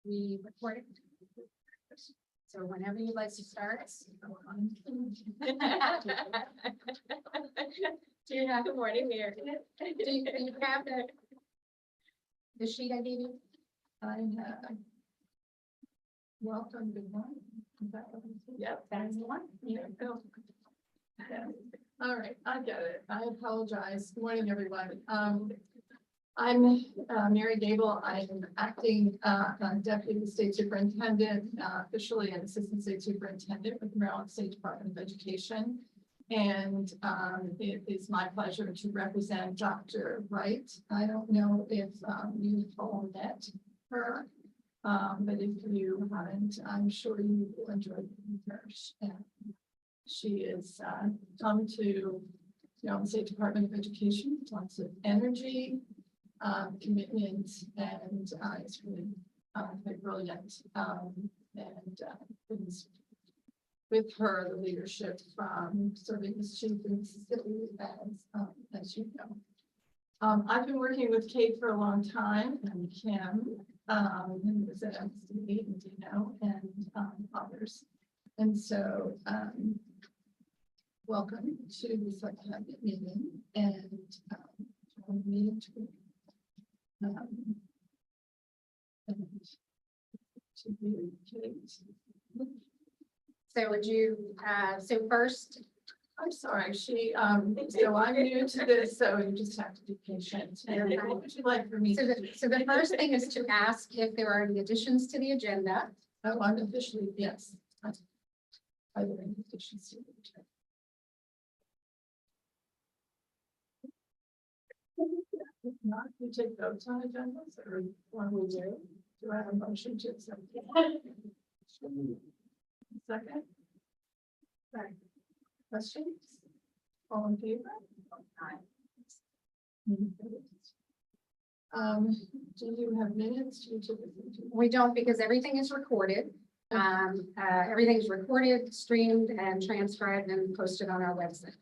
We record it. So whenever you'd like to start. Do you have, Good morning, Mayor. do you have the sheet I gave you? I have. Welcome, good morning. Is that what it is? Yep. That's the one. Yeah, go. All right, I get it. I apologize. Good morning, everyone. I'm Mary Gable. I'm acting Deputy State Superintendent, officially an Assistant State Superintendent with Maryland State Department of Education. And it is my pleasure to represent Dr. Wright. I don't know if you've all met her, but if you haven't, I'm sure you will enjoy meeting her. She is come to Maryland State Department of Education, with lots of energy, commitment, and it's really quite brilliant. With her, the leadership from serving as chief in Mississippi, as you know. I've been working with Kate for a long time, and Kim, who was at MCSS, and Dino, and others. And so, welcome to the Subcabinet meeting, and meeting to be Kate. So would you, so first, I'm sorry, so I'm new to this, so you just have to be patient. And what would you like for me so to do? the first thing is to ask if there are any additions to the agenda. Oh, I'm officially, yes. Are there any additions to the agenda? If not, we take votes on agendas, or what we do? Do I have a motion to accept? Second? Right. Questions? All in favor? Do you have minutes? Do you typically do? We don't, because everything is recorded. Everything is recorded, streamed, and transcribed and posted on our website.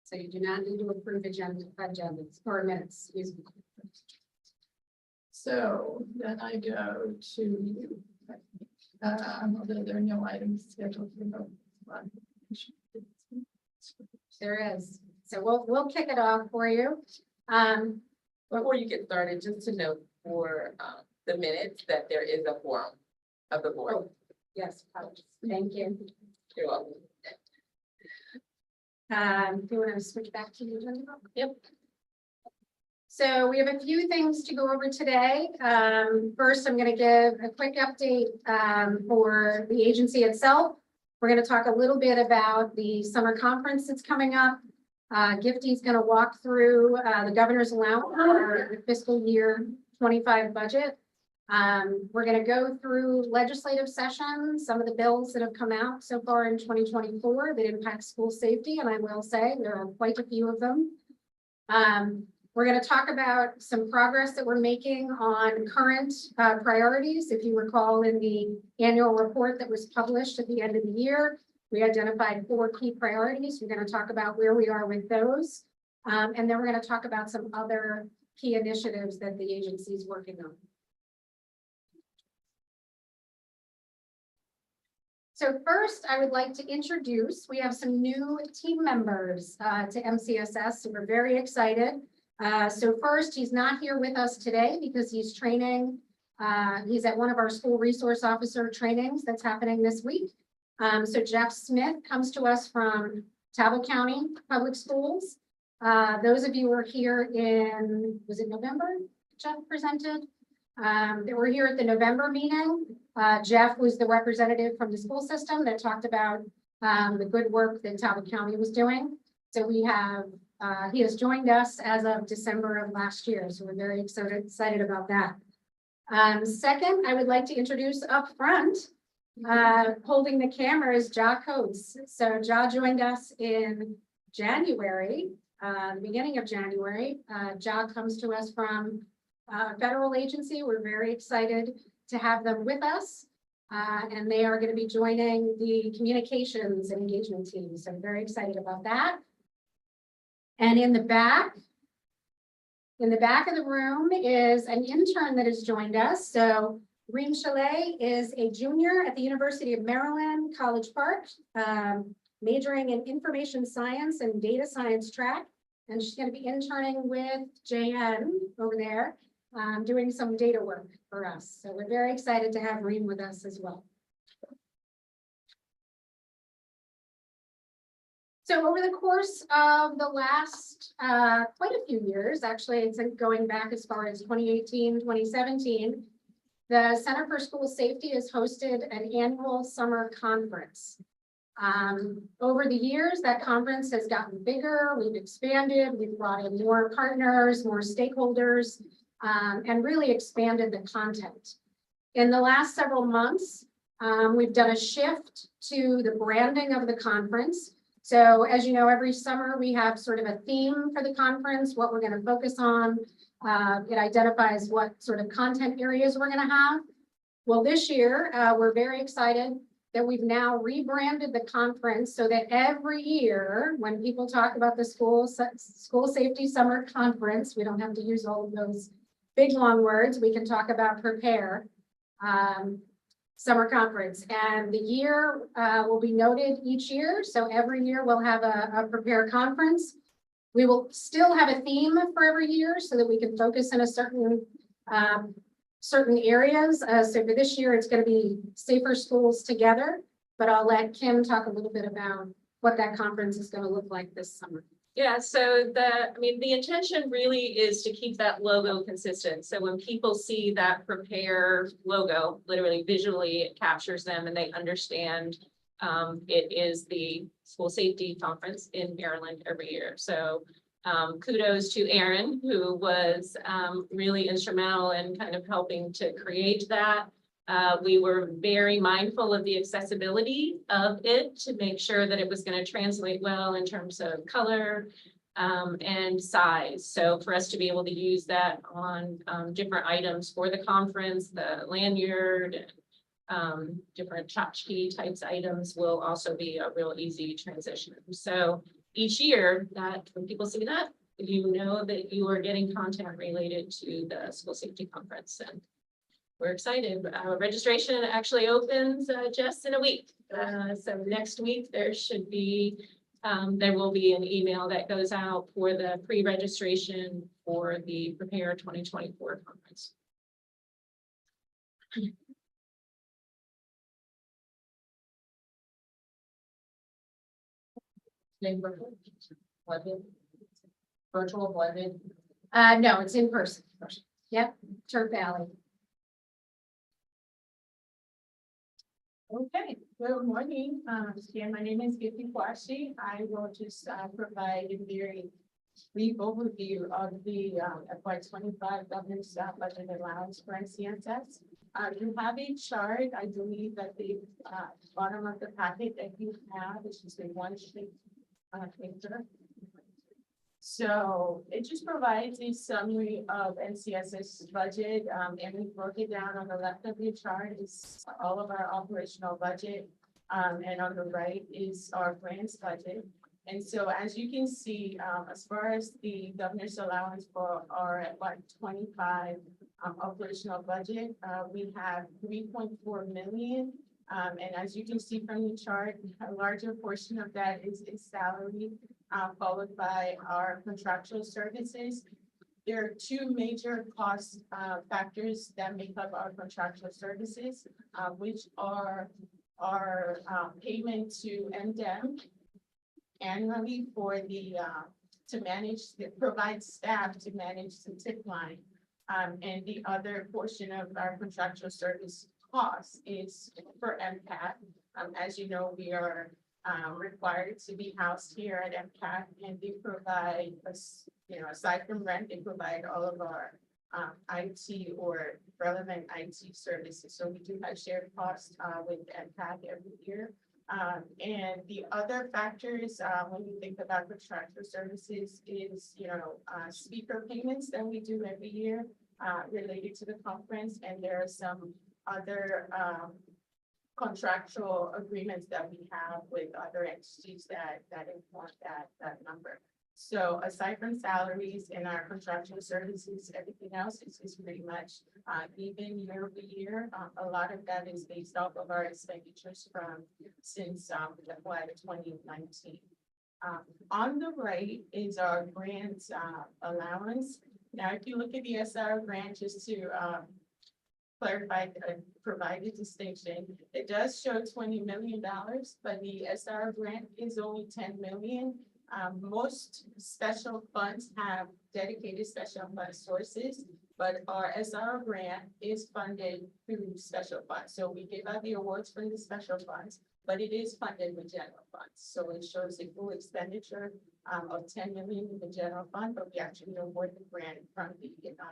So you do not need to approve agendas or minutes, excuse me. So then I go to, although there are no items scheduled for vote. There is. So we'll kick it off for you. Before you get started, just to note for the minutes that there is a quorum of the board. Oh, yes, thank you. You're welcome. Do you want to switch back to the agenda? Yep. So we have a few things to go over today. First, I'm going to give a quick update for the agency itself. We're going to talk a little bit about the summer conference that's coming up. Gifty's going to walk through the governor's allowance for the fiscal year 25 budget. We're going to go through legislative sessions, some of the bills that have come out so far in 2024 that impact school safety, and I will say there are quite a few of them. We're going to talk about some progress that we're making on current priorities. If you recall, in the annual report that was published at the end of the year, we identified 4 key priorities. We're going to talk about where we are with those. And then we're going to talk about some other key initiatives that the agency is working on. So first, I would like to introduce, we have some new team members to MCSS, so we're very excited. So first, he's not here with us today because he's training. He's at one of our school resource officer trainings that's happening this week. So Jeff Smith comes to us from Talbot County Public Schools. Those of you who were here in, was it November? Jeff presented. They were here at the November meeting. Jeff was the representative from the school system that talked about the good work that Talbot County was doing. So we have, he has joined us as of December of last year. So we're very excited about that. Second, I would like to introduce up front, holding the camera is Ja Coates. So Ja joined us in January, the beginning of January. Ja comes to us from a federal agency. We're very excited to have them with us. And they are going to be joining the communications and engagement team. So I'm very excited about that. And in the back of the room is an intern that has joined us. So Reem Chalet is a junior at the University of Maryland, College Park, majoring in information science and data science track. And she's going to be interning with JN over there, doing some data work for us. So we're very excited to have Reem with us as well. So over the course of the last quite a few years, actually, it's going back as far as 2018, 2017, the Center for School Safety has hosted an annual summer conference. Over the years, that conference has gotten bigger, we've expanded, we've brought in more partners, more stakeholders, and really expanded the content. In the last several months, we've done a shift to the branding of the conference. So as you know, every summer we have sort of a theme for the conference, what we're going to focus on. It identifies what sort of content areas we're going to have. Well, this year, we're very excited that we've now rebranded the conference so that every year when people talk about the school safety summer conference, we don't have to use all of those big long words. We can talk about prepare. Summer conference, and the year will be noted each year. So every year we'll have a prepare conference. We will still have a theme for every year so that we can focus in a certain areas. So for this year, it's going to be safer schools together, but I'll let Kim talk a little bit about what that conference is going to look like this summer. Yeah, so the intention really is to keep that logo consistent. So when people see that prepare logo, literally visually, it captures them and they understand it is the school safety conference in Maryland every year. So kudos to Aaron, who was really instrumental in kind of helping to create that. We were very mindful of the accessibility of it to make sure that it was going to translate well in terms of color and size. So for us to be able to use that on different items for the conference, the lanyard, different tchotchke types items will also be a real easy transition. So each year that when people see that, you know that you are getting content related to the school safety conference. And we're excited. Registration actually opens just in a week. So next week there should be, there will be an email that goes out for the pre-registration for the Prepare 2024 conference. Virtual blended. No, it's in person. Yep, Turk Valley. Okay, good morning. Again, my name is Vicky Kwashi. I will just provide a very brief overview of the FY25 governor's budget allowance for MCSS. You have a chart. I believe that the bottom of the packet that you have is just a one sheet picture. So it just provides a summary of MCSS's budget, and we broke it down. On the left of the chart is all of our operational budget, and on the right is our grants budget. And so as you can see, as far as the governor's allowance for our FY25 operational budget, we have 3.4 million. And as you can see from the chart, a larger portion of that is salary, followed by our contractual services. There are two major cost factors that make up our contractual services, which are our payment to MDEM annually for the provide staff to manage the tip line. And the other portion of our contractual service cost is for MCAT. As you know, we are required to be housed here at MCAT, and they provide us, aside from rent, they provide all of our IT or relevant IT services. So we do have shared costs with MCAT every year. And the other factors when you think about contractual services is, speaker payments that we do every year related to the conference, and there are some other contractual agreements that we have with other entities that inform that number. So aside from salaries and our contractual services, everything else is pretty much even year over year. A lot of that is based off of our expenditures from since FY 2019. On the right is our grant allowance. Now, if you look at the SR grant, just to clarify, provide a distinction, it does show $20 million, but the SR grant is only 10 million. Most special funds have dedicated special fund sources, but our SR grant is funded through special funds. So we give out the awards from the special funds, but it is funded with general funds. So it shows a full expenditure of 10 million in the general fund, but we actually award the grant from the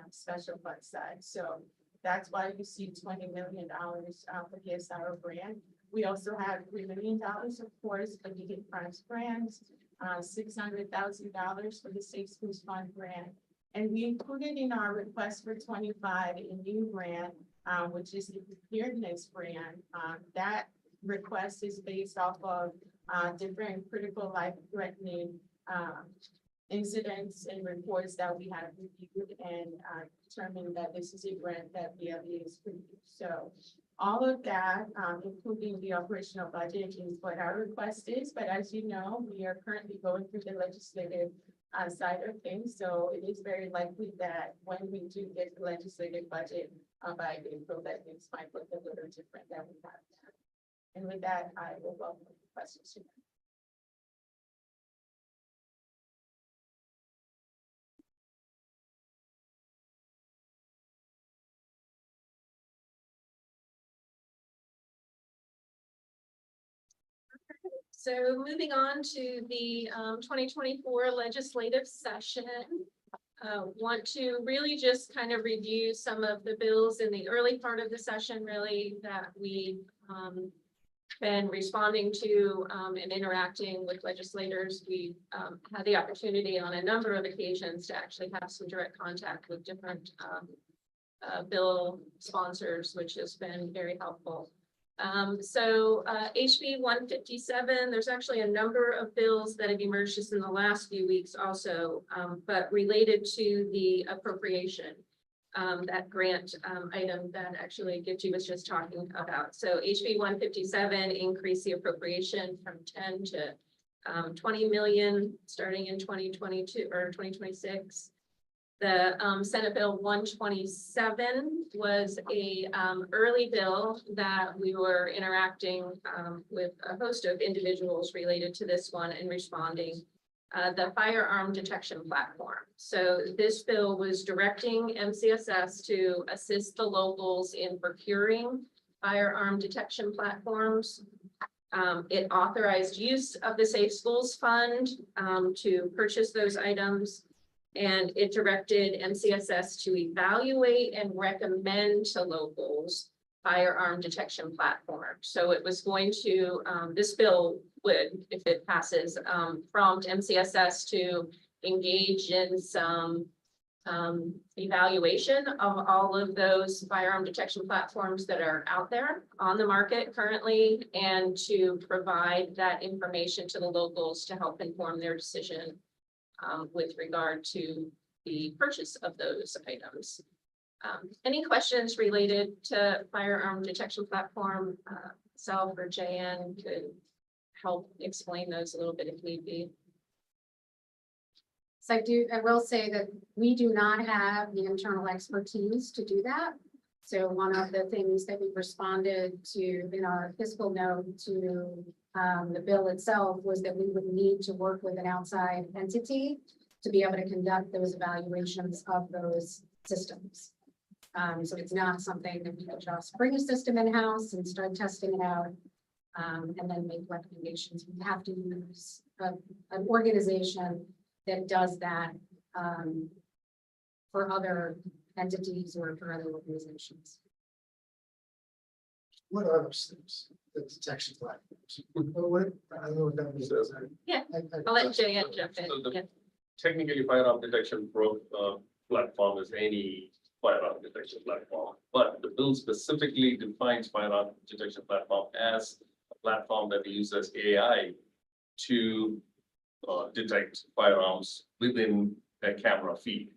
special fund side. So that's why you see $20 million for the SR grant. We also have $3 million, of course, for the Hit Crimes grants, $600,000 for the Safe Schools Fund grant. And we included in our request for 25 a new grant, which is the preparedness grant. That request is based off of different critical life threatening incidents and reports that we have reviewed and determined that this is a grant that VLE is produced. So all of that, including the operational budget, is what our request is. But as you know, we are currently going through the legislative side of things. So it is very likely that when we do get the legislative budget by April, that things might look a little different than we have now. And with that, I will welcome questions. So moving on to the 2024 legislative session. Want to really just kind of review some of the bills in the early part of the session, really, that we been responding to and interacting with legislators. We had the opportunity on a number of occasions to actually have some direct contact with different bill sponsors, which has been very helpful. So HB 157, there's actually a number of bills that have emerged just in the last few weeks also, but related to the appropriation, that grant item that actually Gifty was just talking about. So HB 157 increased the appropriation from 10 to 20 million starting in 2022 or 2026. The Senate Bill 127 was a early bill that we were interacting with a host of individuals related to this one and responding. The firearm detection platform. So this bill was directing MCSS to assist the locals in procuring firearm detection platforms. It authorized use of the Safe Schools Fund to purchase those items. And it directed MCSS to evaluate and recommend to locals firearm detection platforms. So it was going to, this bill would, if it passes, prompt MCSS to engage in some evaluation of all of those firearm detection platforms that are out there on the market currently, and to provide that information to the locals to help inform their decision with regard to the purchase of those items. Any questions related to firearm detection platform? Self or JN could help explain those a little bit if need be. So I will say that we do not have the internal expertise to do that. So one of the things that we responded to in our fiscal note to the bill itself was that we would need to work with an outside entity to be able to conduct those evaluations of those systems. So it's not something that we can just bring a system in-house and start testing it out and then make recommendations. We have to use an organization that does that for other entities or for other organizations. What are those things? The detection platforms? What, I don't know what that means. Yeah, I'll let JN jump in. So the- Yeah. Technically, firearm detection platform is any firearm detection platform, but the bill specifically defines firearm detection platform as a platform that uses AI to detect firearms within a camera feed.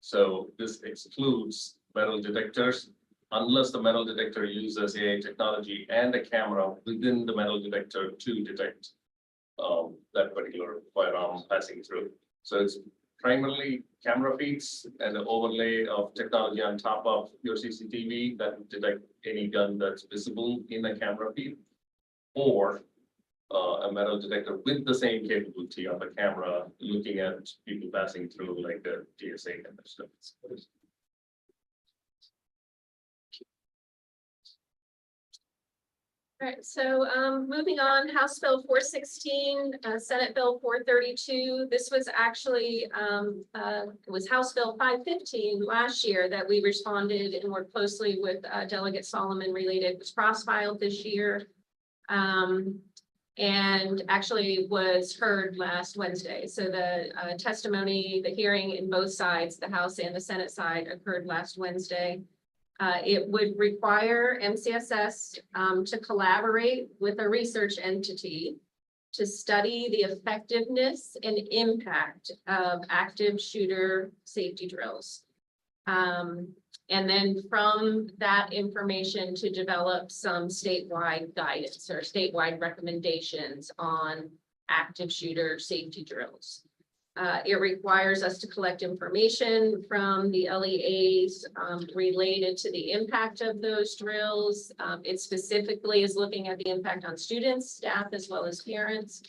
So this excludes metal detectors unless the metal detector uses AI technology and a camera within the metal detector to detect that particular firearm passing through. So it's primarily camera feeds and the overlay of technology on top of your CCTV that would detect any gun that's visible in a camera feed, or a metal detector with the same capability of a camera looking at people passing through, like the TSA and stuff. All right, so moving on, House Bill 416, Senate Bill 432. This was actually it was House Bill 515 last year that we responded and worked closely with Delegate Solomon related. It was cross-filed this year. And actually was heard last Wednesday. So the testimony, the hearing in both sides, the House and the Senate side, occurred last Wednesday. It would require MCSS to collaborate with a research entity to study the effectiveness and impact of active shooter safety drills. And then from that information to develop some statewide guidance or statewide recommendations on active shooter safety drills. It requires us to collect information from the LEAs related to the impact of those drills. It specifically is looking at the impact on students, staff, as well as parents.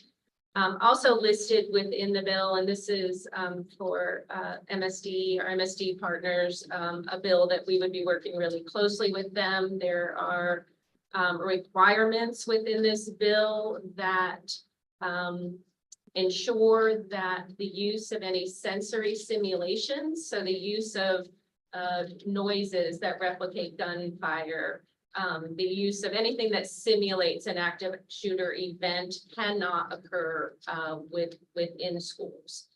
Also listed within the bill, and this is for MSD or MSD partners, a bill that we would be working really closely with them. There are requirements within this bill that ensure that the use of any sensory simulations, so the use of noises that replicate gunfire, the use of anything that simulates an active shooter event cannot occur within schools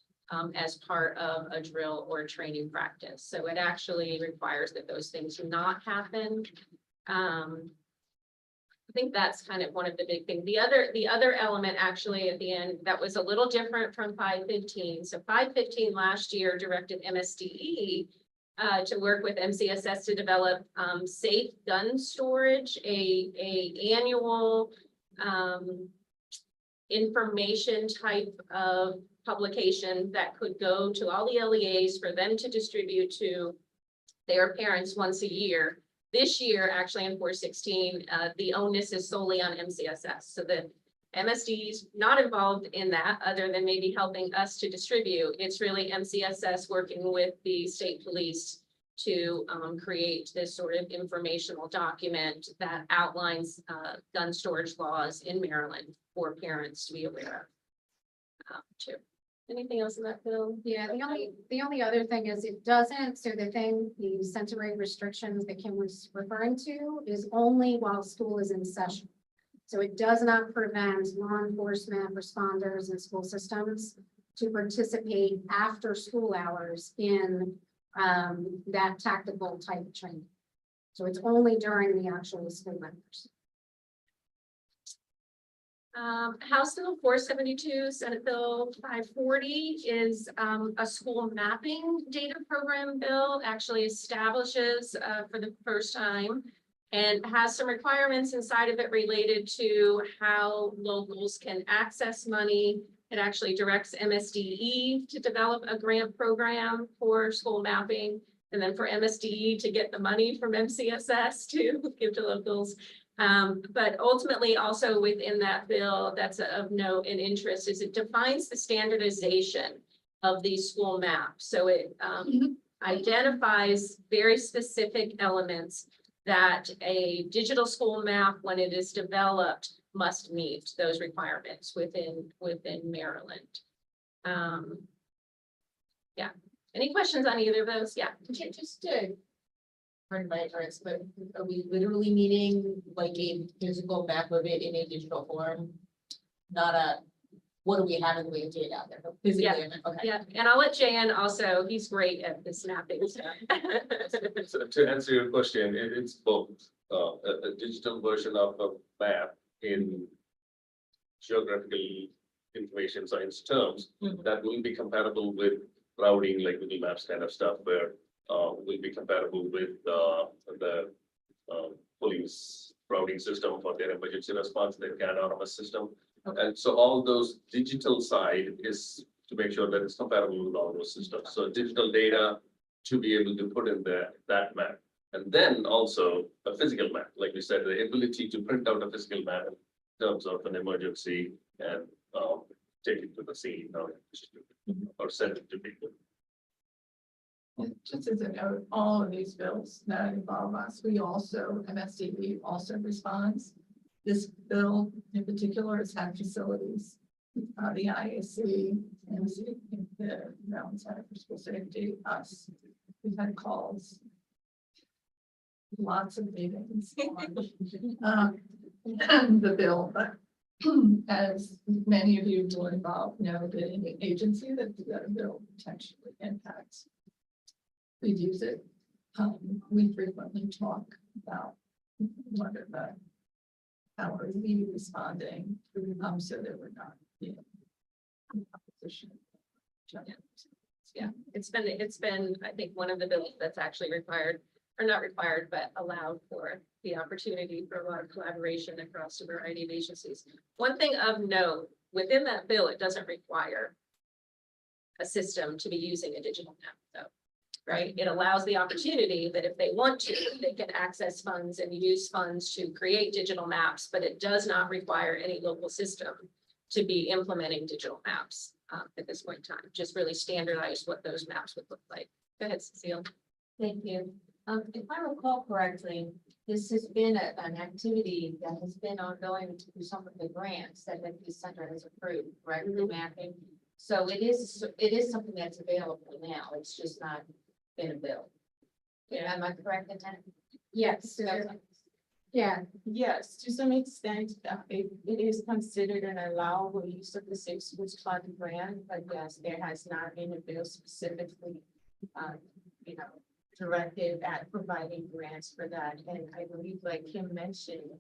as part of a drill or training practice. So it actually requires that those things do not happen. I think that's kind of one of the big things. The other element actually at the end that was a little different from 515. So 515 last year directed MSDE to work with MCSS to develop safe gun storage, a annual information type of publication that could go to all the LEAs for them to distribute to their parents once a year. This year, actually in 416, the onus is solely on MCSS. So the MSD is not involved in that other than maybe helping us to distribute. It's really MCSS working with the state police to create this sort of informational document that outlines gun storage laws in Maryland for parents to be aware of too. Anything else in that bill? Yeah, the only other thing is it doesn't, so the sensory restrictions that Kim was referring to is only while school is in session. So it does not prevent law enforcement responders and school systems to participate after school hours in that tactical type of training. So it's only during the actual school hours. House Bill 472, Senate Bill 540 is a school mapping data program bill, actually establishes for the first time and has some requirements inside of it related to how locals can access money. It actually directs MSDE to develop a grant program for school mapping, and then for MSDE to get the money from MCSS to give to locals. But ultimately also within that bill that's of note and interest is it defines the standardization of these school maps. So it identifies very specific elements that a digital school map, when it is developed, must meet those requirements within Maryland. Yeah. Any questions on either of those? Yeah. Just to pardon my ignorance, but are we literally meaning like a physical map of it in a digital form? Not a, what do we have in the way of data out there? But physically, okay. Yeah, and I'll let Jan also, he's great at this mapping stuff. So to answer your question, it's both a digital version of a map in geographically information science terms Mhm. that will be compatible with routing, like Google Maps kind of stuff, where will be compatible with the police routing system for their emergency response, their CAN autonomous system. Okay. And so all those digital side is to make sure that it's compatible with all those systems. So digital data to be able to put in that map. And then also a physical map, like we said, the ability to print out a physical map in terms of an emergency and take it to the scene or send it to people. And just as a note, all of these bills that involve us, we also, MSDB also responds. This bill in particular has had facilities, the IAC, MC, the Mountain Center for School Safety, us. We've had calls. Lots of meetings. The bill, but as many of you who are involved know, the agency that the bill potentially impacts. We use it. We frequently talk about what are the, how are we responding, so that we're not, in opposition. Yeah, it's been, I think, one of the bills that's actually required, or not required, but allowed for the opportunity for a lot of collaboration across a variety of agencies. One thing of note, within that bill, it doesn't require a system to be using a digital map, though. Right? It allows the opportunity that if they want to, they can access funds and use funds to create digital maps, but it does not require any local system to be implementing digital maps at this point in time. Just really standardize what those maps would look like. Go ahead, Cecile. Thank you. If I recall correctly, this has been an activity that has been ongoing through some of the grants that the center has approved, right? The mapping. So it is something that's available now. It's just not been a bill. Yeah. Am I correct, Lieutenant? Yes, yeah, Yes, to some extent, it is considered an allowable use of the Safe Schools Fund grant, but yes, there has not been a bill specifically, directed at providing grants for that. And I believe, like Kim mentioned,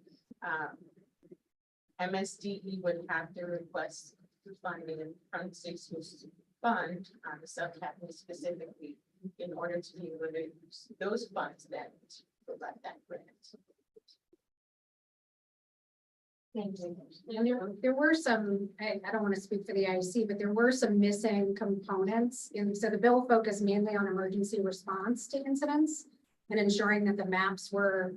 MSDE would have to request funding from Safe Schools Fund, the subcabinet specifically, in order to be able to use those funds then to provide that grant. Thank you. and there were some, I don't want to speak for the IC, but there were some missing components. And so the bill focused mainly on emergency response to incidents and ensuring that the maps were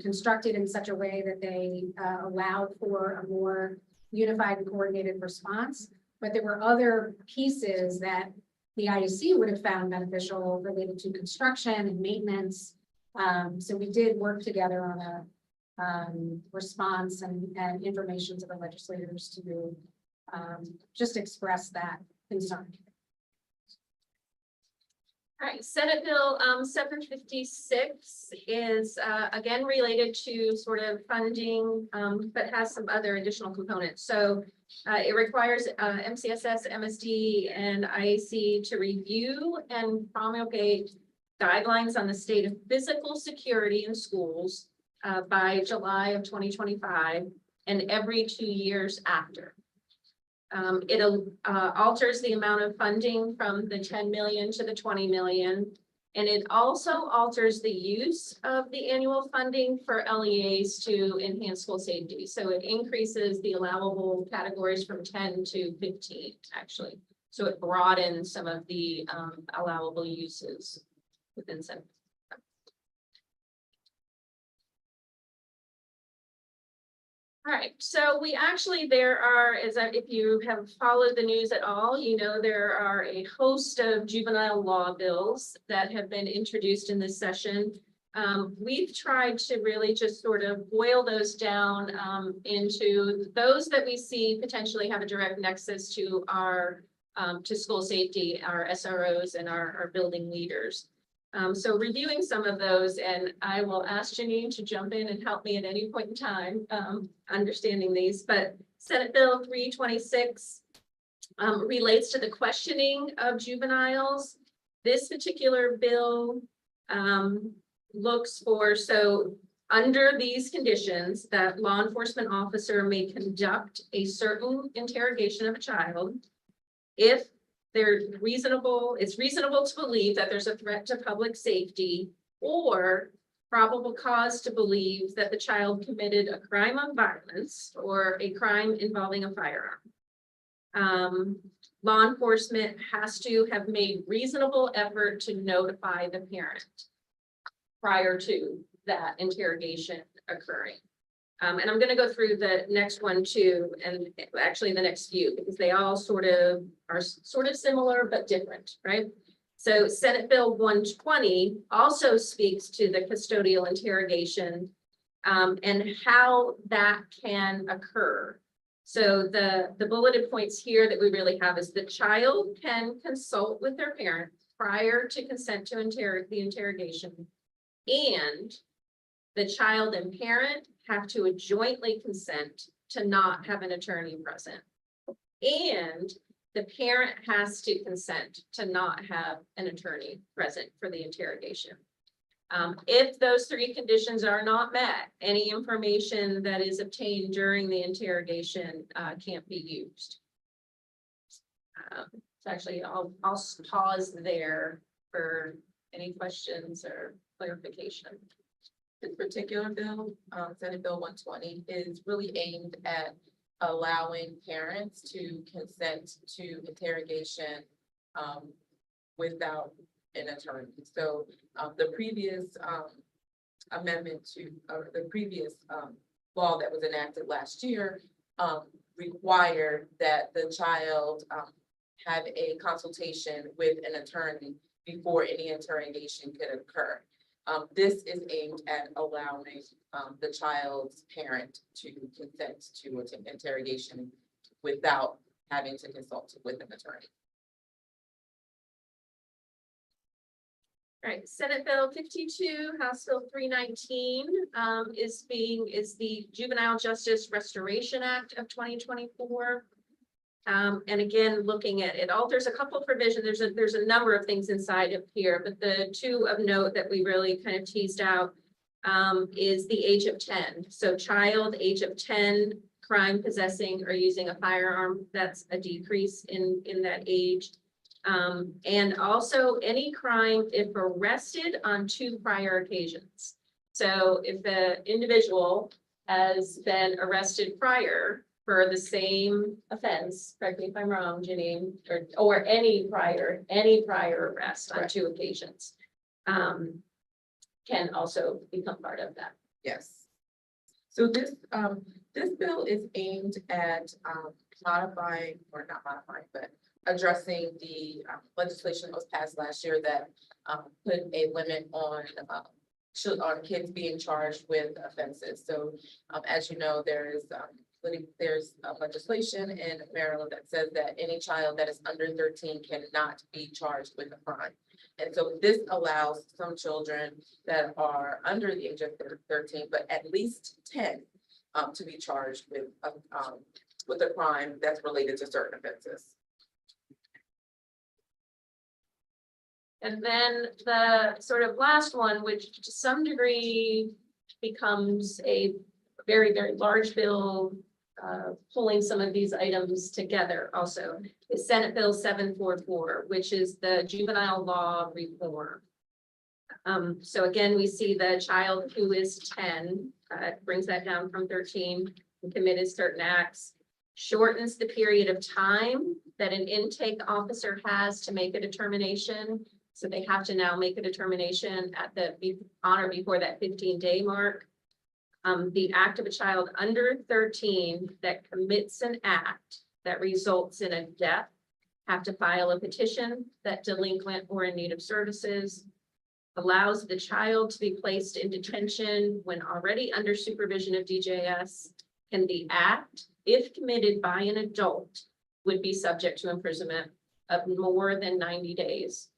constructed in such a way that they allowed for a more unified and coordinated response. But there were other pieces that the IEC would have found beneficial related to construction and maintenance. So we did work together on a response and information to the legislators to just express that concern. All right, Senate Bill 756 is again related to sort of funding, but has some other additional components. So it requires MCSS, MSD, and IAC to review and promulgate guidelines on the state of physical security in schools by July of 2025 and every 2 years after. It alters the amount of funding from the 10 million to the 20 million. And it also alters the use of the annual funding for LEAs to enhance school safety. So it increases the allowable categories from 10 to 15, actually. So it broadens some of the allowable uses within Senate. All right, so we actually, there are, if you have followed the news at all, you know, there are a host of juvenile law bills that have been introduced in this session. We've tried to really just sort of boil those down into those that we see potentially have a direct nexus to our to school safety, our SROs and our building leaders. So reviewing some of those, and I will ask Janine to jump in and help me at any point in time understanding these, but Senate Bill 326 relates to the questioning of juveniles. This particular bill looks for, so under these conditions, that law enforcement officer may conduct a certain interrogation of a child if it's reasonable to believe that there's a threat to public safety or probable cause to believe that the child committed a crime of violence or a crime involving a firearm. Law enforcement has to have made reasonable effort to notify the parent prior to that interrogation occurring. And I'm gonna go through the next one too, and actually the next few, because they all are sort of similar but different, right? So Senate Bill 120 also speaks to the custodial interrogation and how that can occur. So the bulleted points here that we really have is the child can consult with their parent prior to consent to the interrogation. And the child and parent have to jointly consent to not have an attorney present. And the parent has to consent to not have an attorney present for the interrogation. If those three conditions are not met, any information that is obtained during the interrogation can't be used. So actually, I'll pause there for any questions or clarification. This particular bill, Senate Bill 120, is really aimed at allowing parents to consent to interrogation without an attorney. So the previous amendment to the previous law that was enacted last year required that the child have a consultation with an attorney before any interrogation could occur. This is aimed at allowing the child's parent to consent to an interrogation without having to consult with an attorney. All right, Senate Bill 52, House Bill 319 is the Juvenile Justice Restoration Act of 2024. And again, looking at it, alters a couple of provisions. There's a number of things inside of here, but the two of note that we really kind of teased out is the age of 10. So child age of 10, crime possessing or using a firearm, that's a decrease in that age. And also any crime if arrested on 2 prior occasions. So if the individual has been arrested prior for the same offense, correct me if I'm wrong, Janine, or any prior arrest on 2 occasions, can also become part of that. Yes. So this bill is aimed at modifying, or not modifying, but addressing the legislation that was passed last year that put a limit on kids being charged with offenses. So as you know, there's legislation in Maryland that says that any child that is under 13 cannot be charged with a crime. And so this allows some children that are under the age of 13, but at least 10 to be charged with a crime that's related to certain offenses. And then the sort of last one, which to some degree becomes a very, very large bill, pulling some of these items together also, is Senate Bill 744, which is the juvenile law reform. So again, we see the child who is 10, brings that down from 13, and committed certain acts, shortens the period of time that an intake officer has to make a determination. So they have to now make a determination at on or before that 15-day mark. The act of a child under 13 that commits an act that results in a death have to file a petition that delinquent or in need of services, allows the child to be placed in detention when already under supervision of DJS, and the act, if committed by an adult, would be subject to imprisonment of more than 90 days.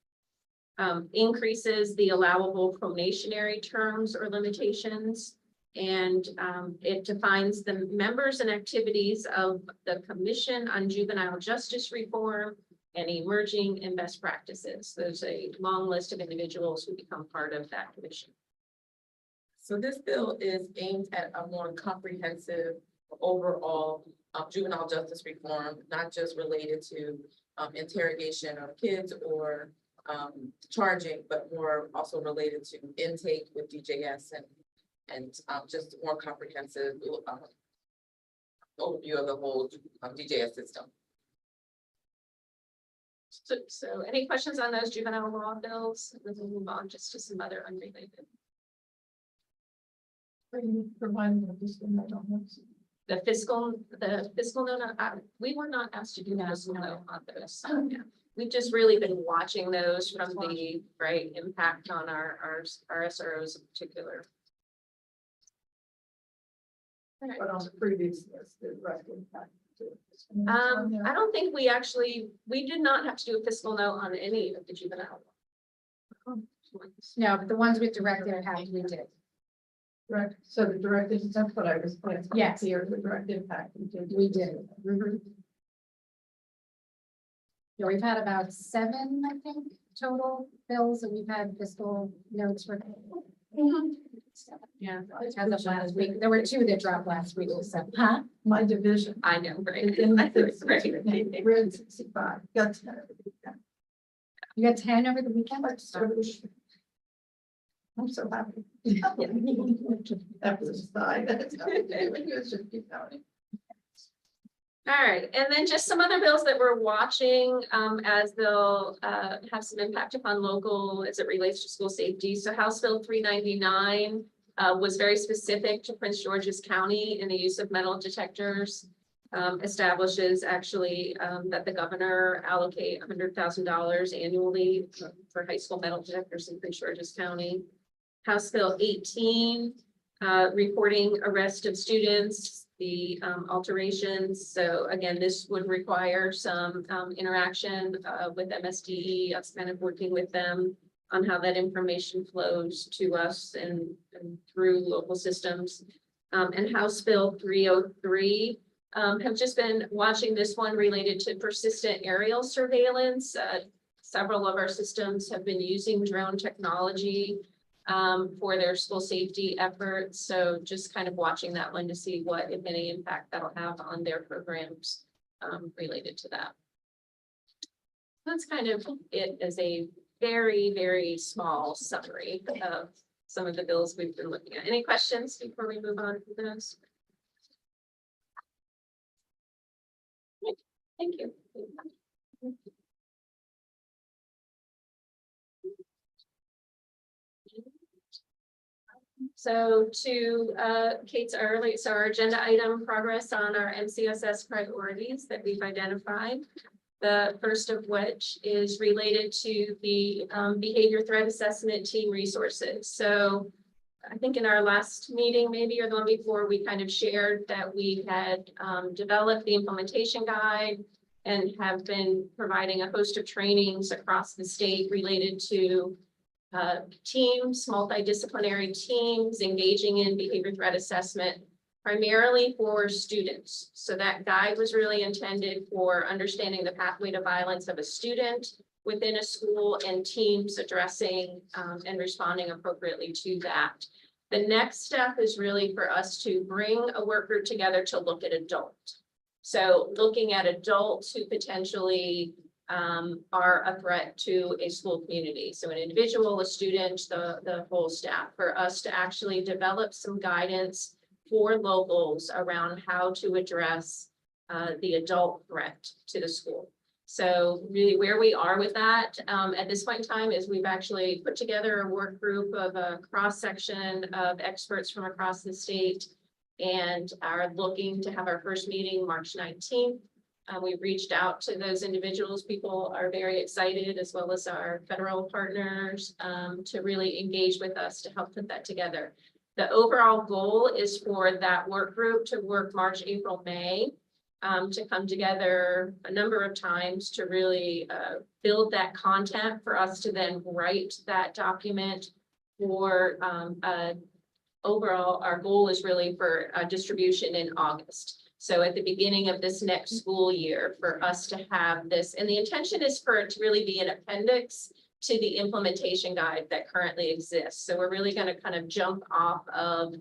Increases the allowable probationary terms or limitations, and it defines the members and activities of the Commission on Juvenile Justice Reform and emerging and best practices. There's a long list of individuals who become part of that commission. So this bill is aimed at a more comprehensive overall juvenile justice reform, not just related to interrogation of kids or charging, but more also related to intake with DJS and just more comprehensive overview of the whole DJS system. So any questions on those juvenile law bills? We'll move on just to some other unrelated. Providing the fiscal note on this. The fiscal note, we were not asked to do the fiscal note on those. Yeah. We've just really been watching those from the right impact on our SROs in particular. But on the previous list, the direct impact. I don't think we did not have to do a fiscal note on any of the juvenile. No, but the ones with direct impact, we did. Right, so the direct, that's what I was planning. Yes. Here, the direct impact. We did. Mhm. Yeah, we've had about 7, I think, total bills that we've had fiscal notes for. Yeah, as of last week, there were 2 that dropped last week, so, huh? My division. I know, right? is in the fifth, Right. We're in 65. Got 10. You got 10 over the weekend? I'm so happy. That was a side. It's just keep going. All right, and then just some other bills that we're watching as they'll have some impact upon local as it relates to school safety. So House Bill 399 was very specific to Prince George's County in the use of metal detectors. Establishes actually that the governor allocate $100,000 annually for high school metal detectors in Prince George's County. House Bill 18, reporting arrest of students, the alterations. So again, this would require some interaction with MSDE, us kind of working with them on how that information flows to us and through local systems. And House Bill 303, have just been watching this one related to persistent aerial surveillance. Several of our systems have been using drone technology for their school safety efforts. So just kind of watching that one to see what, if any, impact that'll have on their programs related to that. That's kind of it as a very, very small summary of some of the bills we've been looking at. Any questions before we move on to those? Thank you. So to Kate's early, so our agenda item progress on our MCSS priorities that we've identified. The first of which is related to the behavior threat assessment team resources. So I think in our last meeting, maybe, or the one before, we kind of shared that we had developed the implementation guide and have been providing a host of trainings across the state related to teams, multidisciplinary teams engaging in behavior threat assessment, primarily for students. So that guide was really intended for understanding the pathway to violence of a student within a school and teams addressing and responding appropriately to that. The next step is really for us to bring a work group together to look at adult. So looking at adults who potentially are a threat to a school community. So an individual, a student, the whole staff, for us to actually develop some guidance for locals around how to address the adult threat to the school. So really where we are with that at this point in time is we've actually put together a work group of a cross section of experts from across the state and are looking to have our first meeting March 19th. We've reached out to those individuals. People are very excited, as well as our federal partners, to really engage with us to help put that together. The overall goal is for that work group to work March, April, May, to come together a number of times to really build that content for us to then write that document for overall, our goal is really for distribution in August. So at the beginning of this next school year, for us to have this, and the intention is for it to really be an appendix to the implementation guide that currently exists. So we're really going to kind of jump off of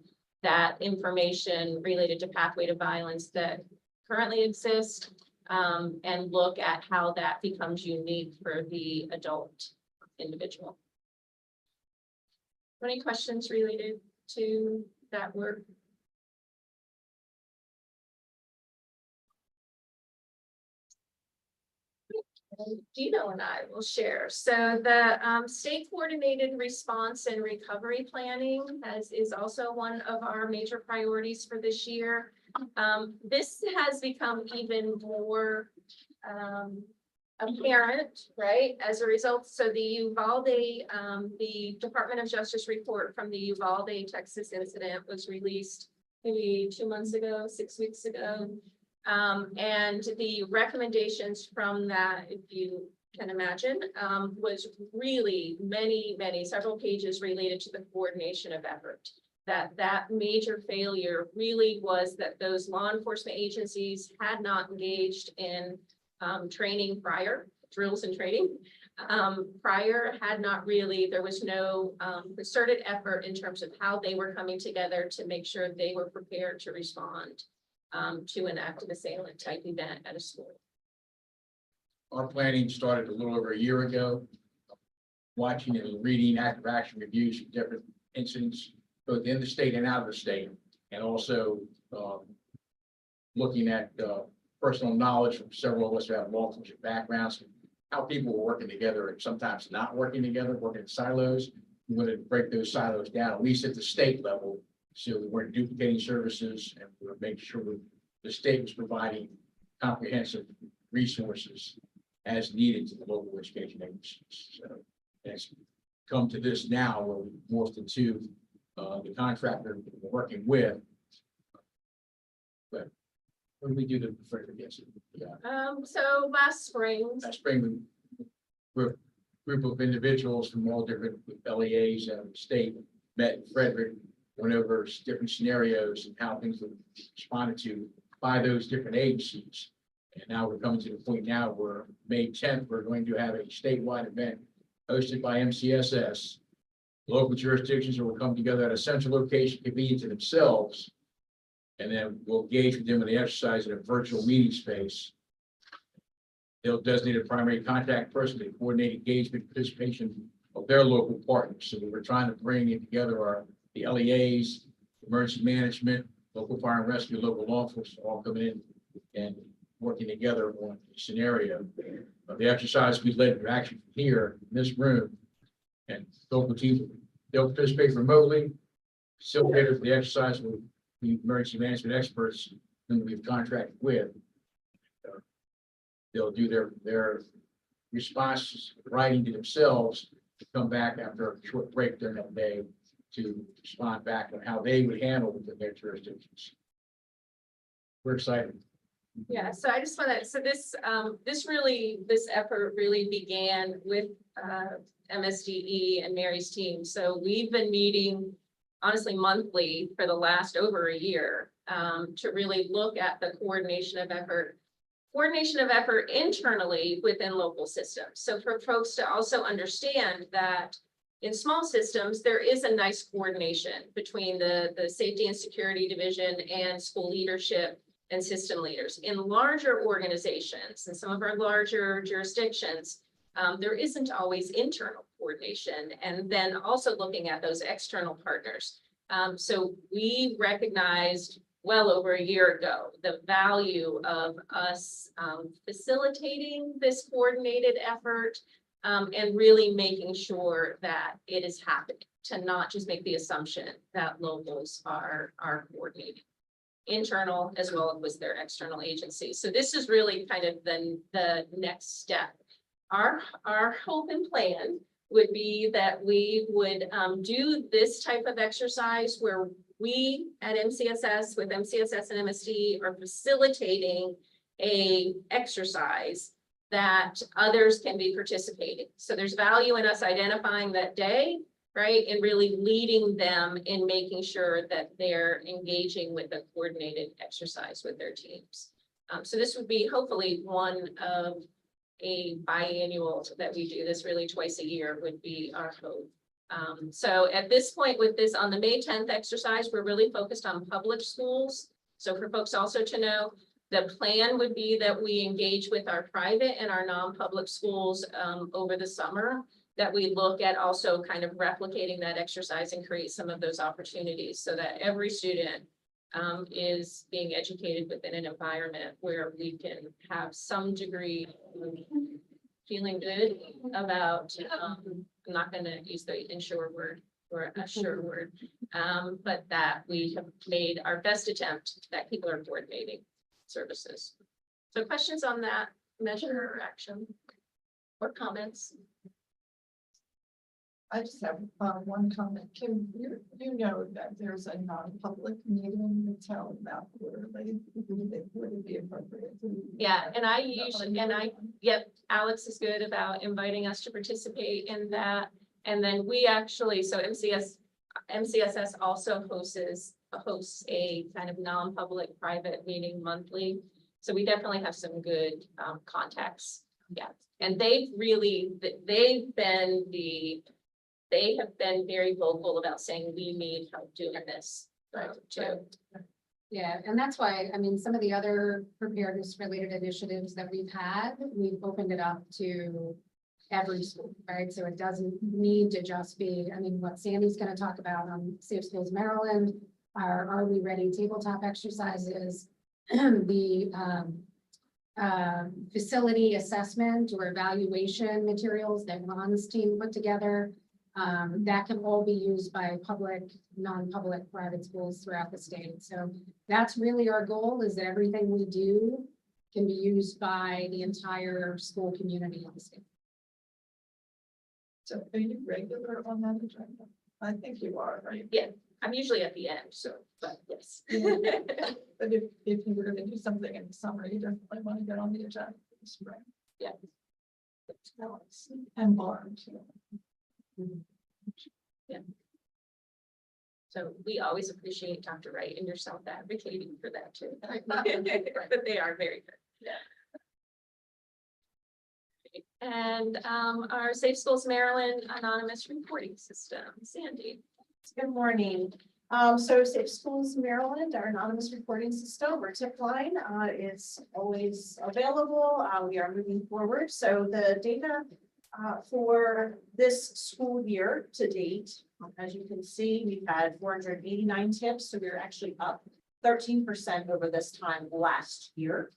that information related to pathway to violence that currently exists, and look at how that becomes unique for the adult individual. Any questions related to that work? Gino and I will share. So the state coordinated response and recovery planning is also one of our major priorities for this year. This has become even more apparent, right, as a result. So the Uvalde, the Department of Justice report from the Uvalde, Texas incident was released maybe 2 months ago, 6 weeks ago. And the recommendations from that, if you can imagine, was really several pages related to the coordination of effort. That major failure really was that those law enforcement agencies had not engaged in training prior, drills and training. Prior had not really, there was no concerted effort in terms of how they were coming together to make sure they were prepared to respond to an active assailant type event at a school. Our planning started a little over a year ago, watching and reading active action reviews of different incidents, both in the state and out of the state, and also looking at personal knowledge from several of us who have law enforcement backgrounds, how people were working together and sometimes not working together, working in silos. We wanted to break those silos down, at least at the state level, so we weren't duplicating services, and we were making sure the state was providing comprehensive resources as needed to the local education agencies. So it's come to this now where we morphed into the contractor we're working with. But what do we do to further this? So last spring, Last spring, we're a group of individuals from all different LEAs and the state met in Frederick, went over different scenarios and how things were responded to by those different agencies. And now we're coming to the point now where May 10th, we're going to have a statewide event hosted by MCSS. Local jurisdictions will come together at a central location convenient to themselves. And then we'll engage with them in the exercise in a virtual meeting space. They'll designate a primary contact person to coordinate engagement, participation of their local partners. So we're trying to bring it together are the LEAs, emergency management, local fire and rescue, local law enforcement, all coming in and working together on a scenario. But the exercise we led to action here in this room, and local teams, they'll participate remotely. Facilitators for the exercise will be emergency management experts whom we've contracted with. They'll do their responses, writing to themselves, to come back after a short break during that day to respond back on how they would handle within their jurisdictions. We're excited. yeah, so I just want to, so this effort really began with MSDE and Mary's team. So we've been meeting honestly monthly for the last over a year to really look at the coordination of effort internally within local systems. So for folks to also understand that in small systems, there is a nice coordination between the safety and security division and school leadership and system leaders. In larger organizations and some of our larger jurisdictions, there isn't always internal coordination, and then also looking at those external partners. So we recognized well over a year ago the value of us facilitating this coordinated effort and really making sure that it is happening, to not just make the assumption that locals are coordinating internal as well as their external agencies. So this is really kind of the next step. Our hope and plan would be that we would do this type of exercise where we at MCSS with MCSS and MSD are facilitating a exercise that others can be participating. So there's value in us identifying that day, right? And really leading them in making sure that they're engaging with a coordinated exercise with their teams. So this would be hopefully one of a biannual that we do this really twice a year would be our hope. So at this point with this on the May 10th exercise, we're really focused on public schools. So for folks also to know, the plan would be that we engage with our private and our non-public schools over the summer, that we look at also kind of replicating that exercise and create some of those opportunities so that every student is being educated within an environment where we can have some degree of feeling good about, I'm not gonna use the insure word or a sure word, but that we have made our best attempt that people are coordinating services. So questions on that measure or action or comments? I just have one comment. Can you know that there's a non-public meeting that's held about quarterly? Would it be appropriate? Yeah, and I usually, yep, Alex is good about inviting us to participate in that. And then we actually, so MCSS also hosts a kind of non-public private meeting monthly. So we definitely have some good contacts. Yeah, and they have been very vocal about saying we need help doing this too. Yeah, and that's why, I mean, some of the other preparedness related initiatives that we've had, we've opened it up to every school, right? So it doesn't need to just be, I mean, what Sandy's going to talk about on Safe Schools Maryland, Are We Ready tabletop exercises, the facility assessment or evaluation materials that Ron's team put together. That can all be used by public, non-public, private schools throughout the state. So that's really our goal, is that everything we do can be used by the entire school community in the state. So are you regular on that agenda? I think you are, right? Yeah, I'm usually at the end, so, but yes. But if you were gonna do something in the summer, you definitely want to get on the agenda for the spring. Yeah. And barn too. So we always appreciate Dr. Wright and yourself advocating for that too. But they are very good. Yeah. And our Safe Schools Maryland anonymous reporting system, Sandy. Good morning. So Safe Schools Maryland, our anonymous reporting system or tip line is always available. We are moving forward. So the data for this school year to date, as you can see, we've had 489 tips. So we're actually up 13% over this time last year.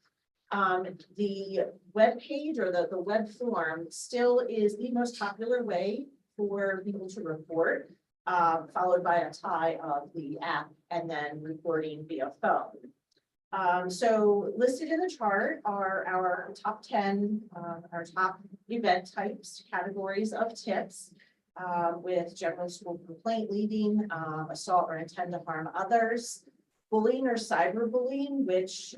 The web page or the web form still is the most popular way for people to report, followed by a tie of the app and then reporting via phone. So listed in the chart are our top 10, our top event types, categories of tips, with general school complaint leading, assault or intent to harm others, bullying or cyberbullying, which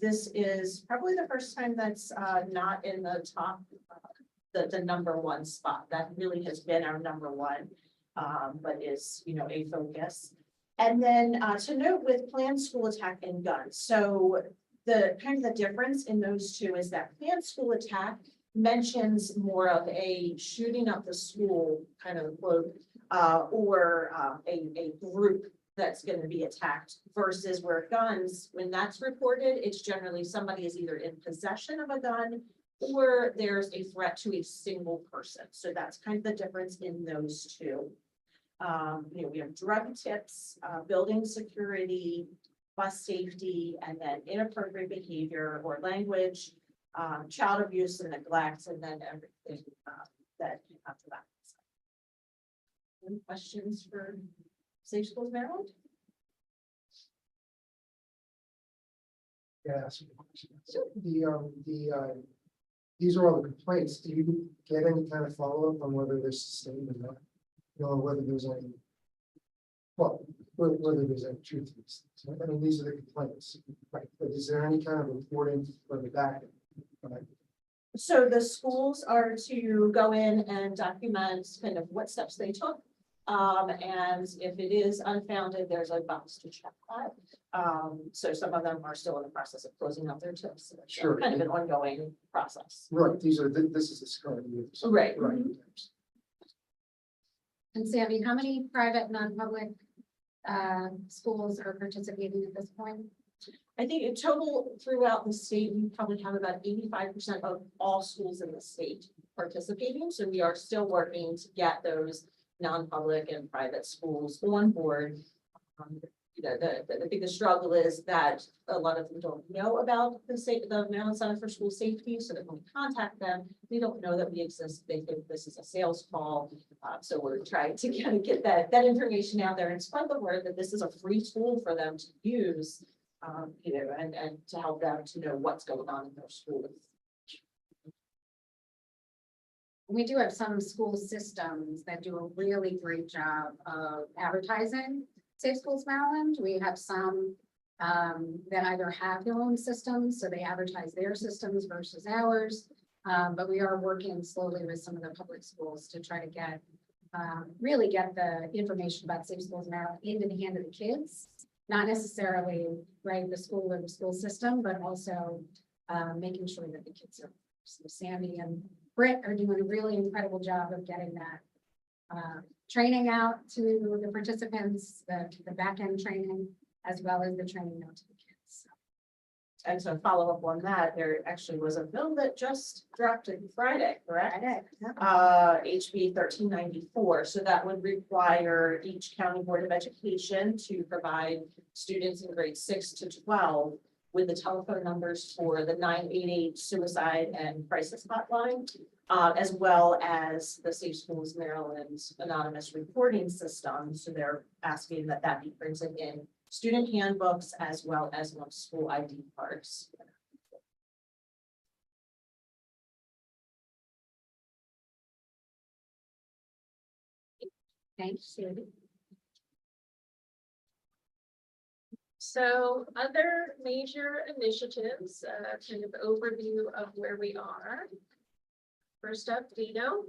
this is probably the first time that's not in the top, the number one spot. That really has been our number one, but is, you know, a focus. And then to note with planned school attack and guns. So the kind of the difference in those two is that planned school attack mentions more of a shooting up the school kind of quote, or a group that's going to be attacked, versus where guns, when that's reported, it's generally somebody is either in possession of a gun or there's a threat to a single person. So that's kind of the difference in those two. You know, we have drug tips, building security, bus safety, and then inappropriate behavior or language, child abuse and neglect, and then everything that came after that. Any questions for Safe Schools Maryland? Yes. These are all the complaints. Do you get any kind of follow-up on whether they're sustained or not? You know, whether there's any, well, whether there's any truth to this. So, I mean, these are the complaints, right? But is there any kind of reporting for the back? Right? So the schools are to go in and document kind of what steps they took And if it is unfounded, there's a box to check that. So some of them are still in the process of closing out their tips. So it's Sure. kind of an ongoing process. Right, this is the current year. so- Right. Right. And Sandy, how many private, non-public schools are participating at this point? I think in total throughout the state, we probably have about 85% of all schools in the state participating. So we are still working to get those non-public and private schools on board. The biggest struggle is that a lot of them don't know about the Maryland Center for School Safety, so that when we contact them, they don't know that we exist. They think this is a sales call. So we're trying to kind of get that information out there and spread the word that this is a free tool for them to use. And to help them to know what's going on in their schools. We do have some school systems that do a really great job of advertising Safe Schools Maryland. We have some that either have their own systems, so they advertise their systems versus ours. But we are working slowly with some of the public schools to try to get really get the information about Safe Schools Maryland into the hand of the kids. Not necessarily, right, the school or the school system, but also making sure that the kids are. So Sandy and Britt are doing a really incredible job of getting that training out to the participants, the back end training, as well as the training out to the kids. And to follow up on that, there actually was a bill that just dropped on Friday, correct? HB 1394. So that would require each county board of education to provide students in grades 6 to 12 with the telephone numbers for the 988 suicide and crisis hotline, as well as the Safe Schools Maryland's anonymous reporting system. So they're asking that that be printed in student handbooks as well as on school ID cards. Thanks, Sandy. So other major initiatives, kind of overview of where we are. First up, Dino.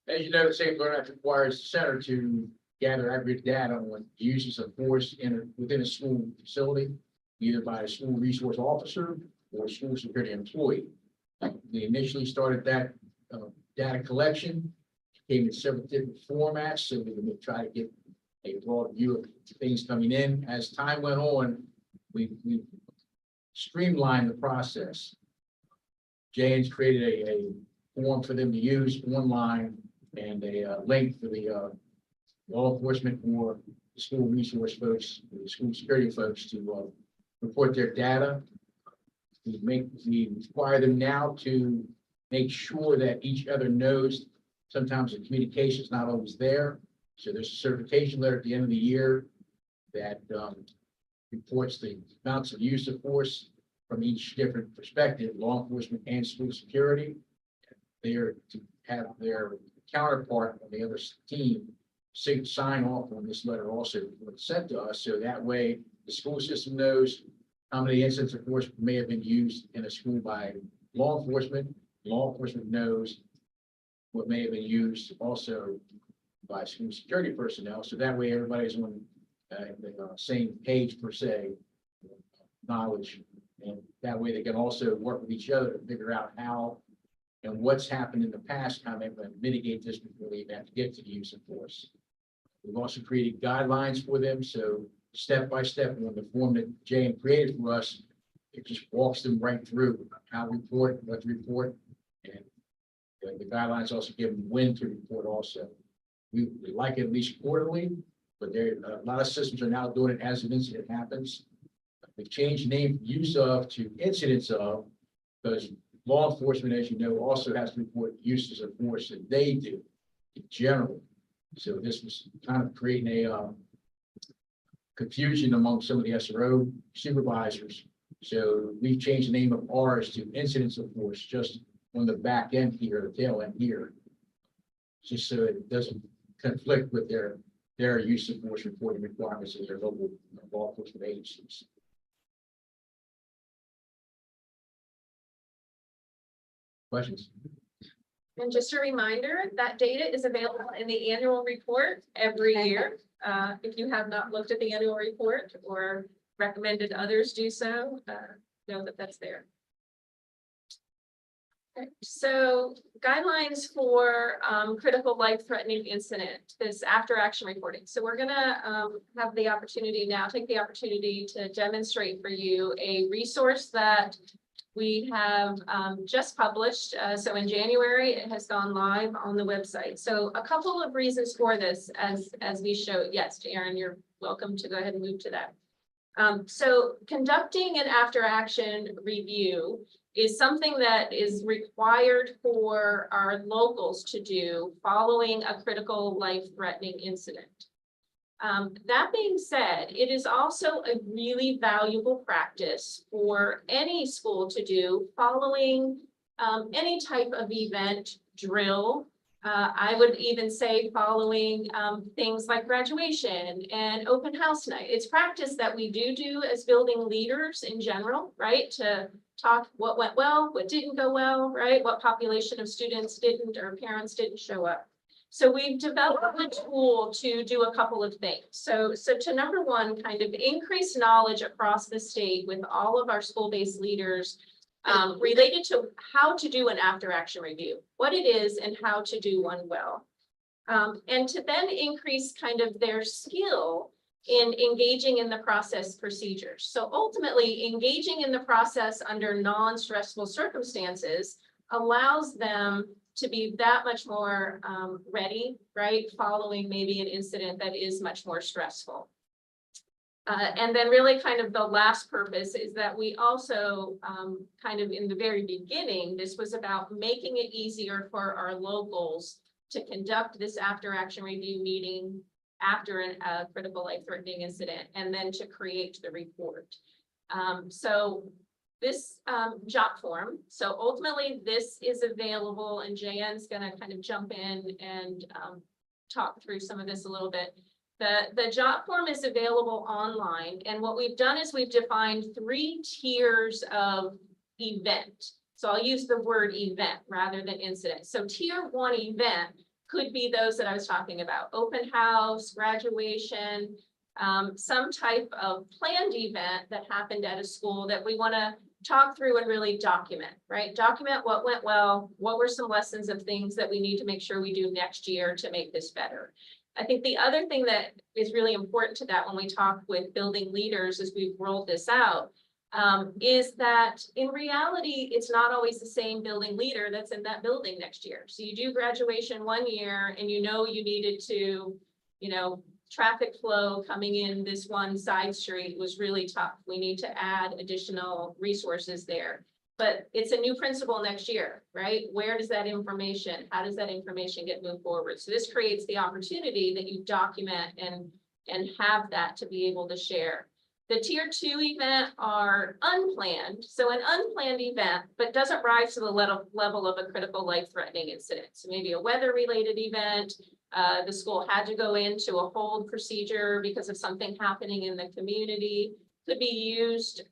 As you know, the Safe Learning Act requires the center to gather aggregate data on uses of force within a school facility, either by a school resource officer or a school security employee. We initially started that data collection, came in several different formats, so we can try to get a broad view of things coming in. As time went on, we streamlined the process. Jane's created a form for them to use online and a link for the law enforcement or the school resource folks, the school security folks to report their data. We require them now to make sure that each other knows. Sometimes the communication is not always there. So there's a certification letter at the end of the year that reports the amounts of use of force from each different perspective, law enforcement and school security. They are to have their counterpart on the other team sign off on this letter also when it's sent to us. So that way the school system knows how many incidents of force may have been used in a school by law enforcement. Law enforcement knows what may have been used also by school security personnel. So that way everybody's on the same page per se, knowledge. And that way they can also work with each other to figure out how and what's happened in the past, how they can mitigate this before they even have to get to the use of force. We've also created guidelines for them. So step by step on the form that Jane created for us, it just walks them right through how to report, what to report. And the guidelines also give them when to report also. We like it at least quarterly, but there a lot of systems are now doing it as an incident happens. We've changed the name use of to incidents of, because law enforcement, as you know, also has to report uses of force that they do in general. So this was kind of creating a confusion among some of the SRO supervisors. So we've changed the name of ours to incidents of force, just on the back end here, the tail end here, just so it doesn't conflict with their use of force reporting requirements of their local law enforcement agencies. Questions? And just a reminder, that data is available in the annual report every year. If you have not looked at the annual report or recommended others do so, know that that's there. Okay, so guidelines for critical life-threatening incident, this after action reporting. So we're gonna have the opportunity now, take the opportunity to demonstrate for you a resource that we have just published. So in January, it has gone live on the website. So a couple of reasons for this as we show. Yes, Aaron, you're welcome to go ahead and move to that. So conducting an after action review is something that is required for our locals to do following a critical life-threatening incident. That being said, it is also a really valuable practice for any school to do following any type of event, drill. I would even say following things like graduation and open house night. It's practice that we do as building leaders in general, right? To talk what went well, what didn't go well, right? What population of students didn't or parents didn't show up. So we've developed a tool to do a couple of things. So to number one, kind of increase knowledge across the state with all of our school-based leaders related to how to do an after-action review, what it is and how to do one well. And to then increase kind of their skill in engaging in the process procedures. So ultimately, engaging in the process under non-stressful circumstances allows them to be that much more ready, right? Following maybe an incident that is much more stressful. And then really kind of the last purpose is that we also kind of in the very beginning, this was about making it easier for our locals to conduct this after action review meeting after a critical life-threatening incident, and then to create the report. So this job form, so ultimately this is available, and JN's gonna kind of jump in and talk through some of this a little bit. The job form is available online, and what we've done is we've defined 3 tiers of event. So I'll use the word event rather than incident. So tier 1 event could be those that I was talking about, open house, graduation, some type of planned event that happened at a school that we want to talk through and really document, right? Document what went well, what were some lessons of things that we need to make sure we do next year to make this better. I think the other thing that is really important to that when we talk with building leaders as we've rolled this out, is that in reality, it's not always the same building leader that's in that building next year. So you do graduation one year and you know you needed to, traffic flow coming in this one side street was really tough. We need to add additional resources there. But it's a new principal next year, right? Where does that information, how does that information get moved forward? So this creates the opportunity that you document and have that to be able to share. The tier 2 event are unplanned. So an unplanned event, but doesn't rise to the level of a critical life-threatening incident. So maybe a weather-related event. The school had to go into a hold procedure because of something happening in the community. Could be used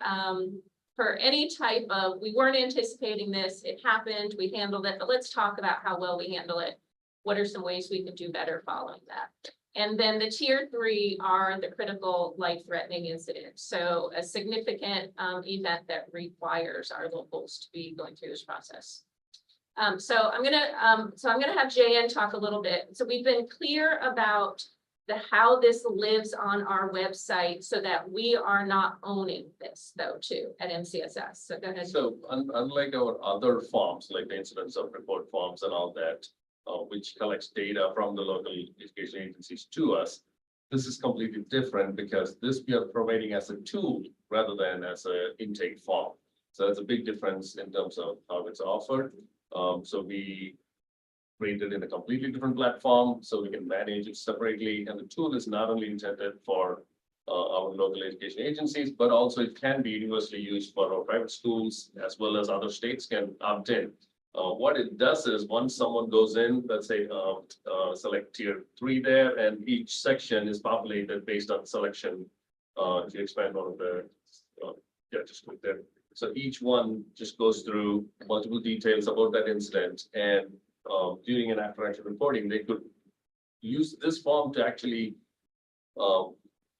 for any type of, we weren't anticipating this, it happened, we handled it, but let's talk about how well we handle it. What are some ways we can do better following that? And then the tier 3 are the critical life-threatening incidents. So a significant event that requires our locals to be going through this process. So I'm gonna have JN talk a little bit. So we've been clear about how this lives on our website so that we are not owning this though too at MCSS. So go ahead. So unlike our other forms, like the incidents of report forms and all that, which collects data from the local education agencies to us, this is completely different because this we are providing as a tool rather than as an intake form. So that's a big difference in terms of how it's offered. So we created in a completely different platform so we can manage it separately. And the tool is not only intended for our local education agencies, but also it can be universally used for our private schools as well as other states can opt in. What it does is once someone goes in, let's say select tier 3 there, and each section is populated based on selection. If you expand on the, just click there. So each one just goes through multiple details about that incident, and during and after action reporting, they could use this form to actually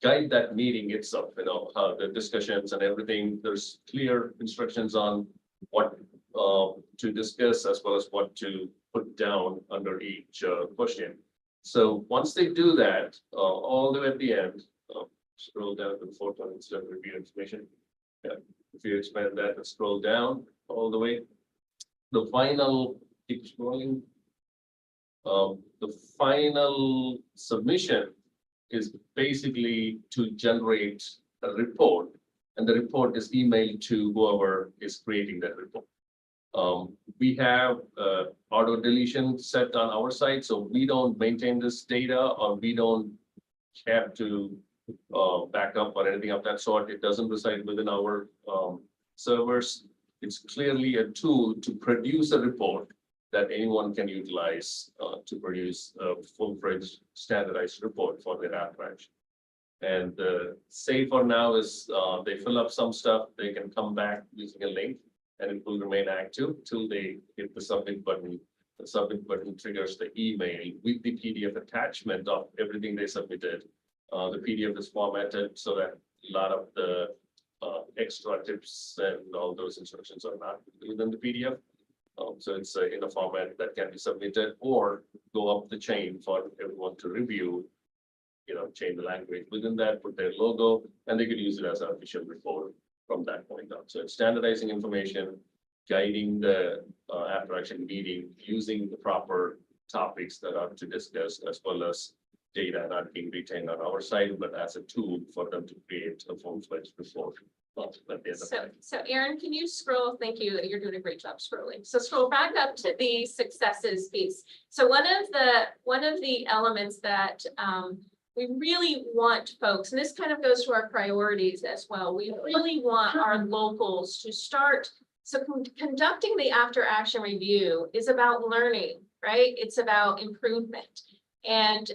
guide that meeting itself, how the discussions and everything. There's clear instructions on what to discuss as well as what to put down under each question. So once they do that, all the way at the end, scroll down to the fourth one instead of review information. Yeah, if you expand that and scroll down all the way, the final, keep scrolling. The final submission is basically to generate a report, and the report is emailed to whoever is creating that report. We have auto deletion set on our side, so we don't maintain this data, or we don't have to back up or anything of that sort. It doesn't reside within our servers. It's clearly a tool to produce a report that anyone can utilize to produce a full-fledged standardized report for their action. And say for now is they fill up some stuff, they can come back using a link, and it will remain active till they hit the submit button. The submit button triggers the email with the PDF attachment of everything they submitted. The PDF is formatted so that a lot of the extra tips and all those instructions are not within the PDF. So it's in a format that can be submitted or go up the chain for everyone to review. Change the language within that, put their logo, and they could use it as an official report from that point on. So it's standardizing information, guiding the after action meeting, using the proper topics that are to discuss, as well as data not being retained on our side, but as a tool for them to create a full-fledged report. So Erin, can you scroll? Thank you. You're doing a great job scrolling. So scroll back up to the successes piece. So one of the elements that we really want folks, and this kind of goes to our priorities as well. We really want our locals to start. So conducting the after action review is about learning, right? It's about improvement. And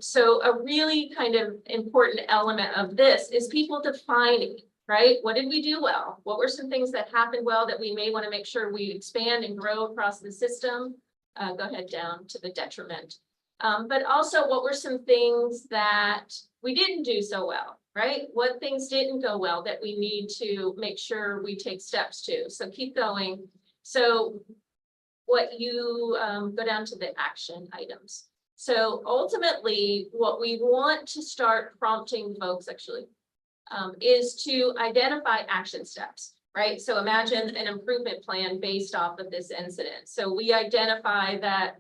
so a really kind of important element of this is people defining, right? What did we do well? What were some things that happened well that we may want to make sure we expand and grow across the system? Go ahead down to the detriment. But also, what were some things that we didn't do so well, right? What things didn't go well that we need to make sure we take steps to? So keep going. So what you go down to the action items. So ultimately, what we want to start prompting folks actually is to identify action steps, right? So imagine an improvement plan based off of this incident. So we identify that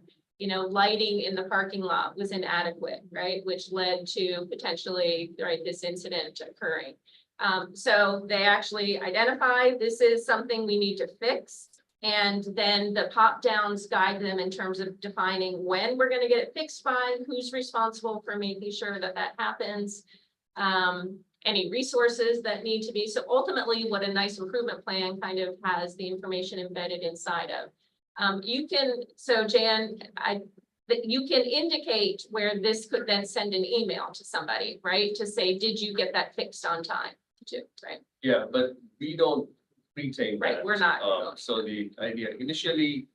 lighting in the parking lot was inadequate, right? Which led to potentially, right, this incident occurring. So they actually identify this is something we need to fix. And then the pop downs guide them in terms of defining when we're going to get it fixed by, who's responsible for making sure that that happens, any resources that need to be. So ultimately, what a nice improvement plan kind of has the information embedded inside of. So Jan, you can indicate where this could then send an email to somebody, right? To say, did you get that fixed on time? Too, right? Yeah, but we don't retain that. Right, we're not. So the idea initially,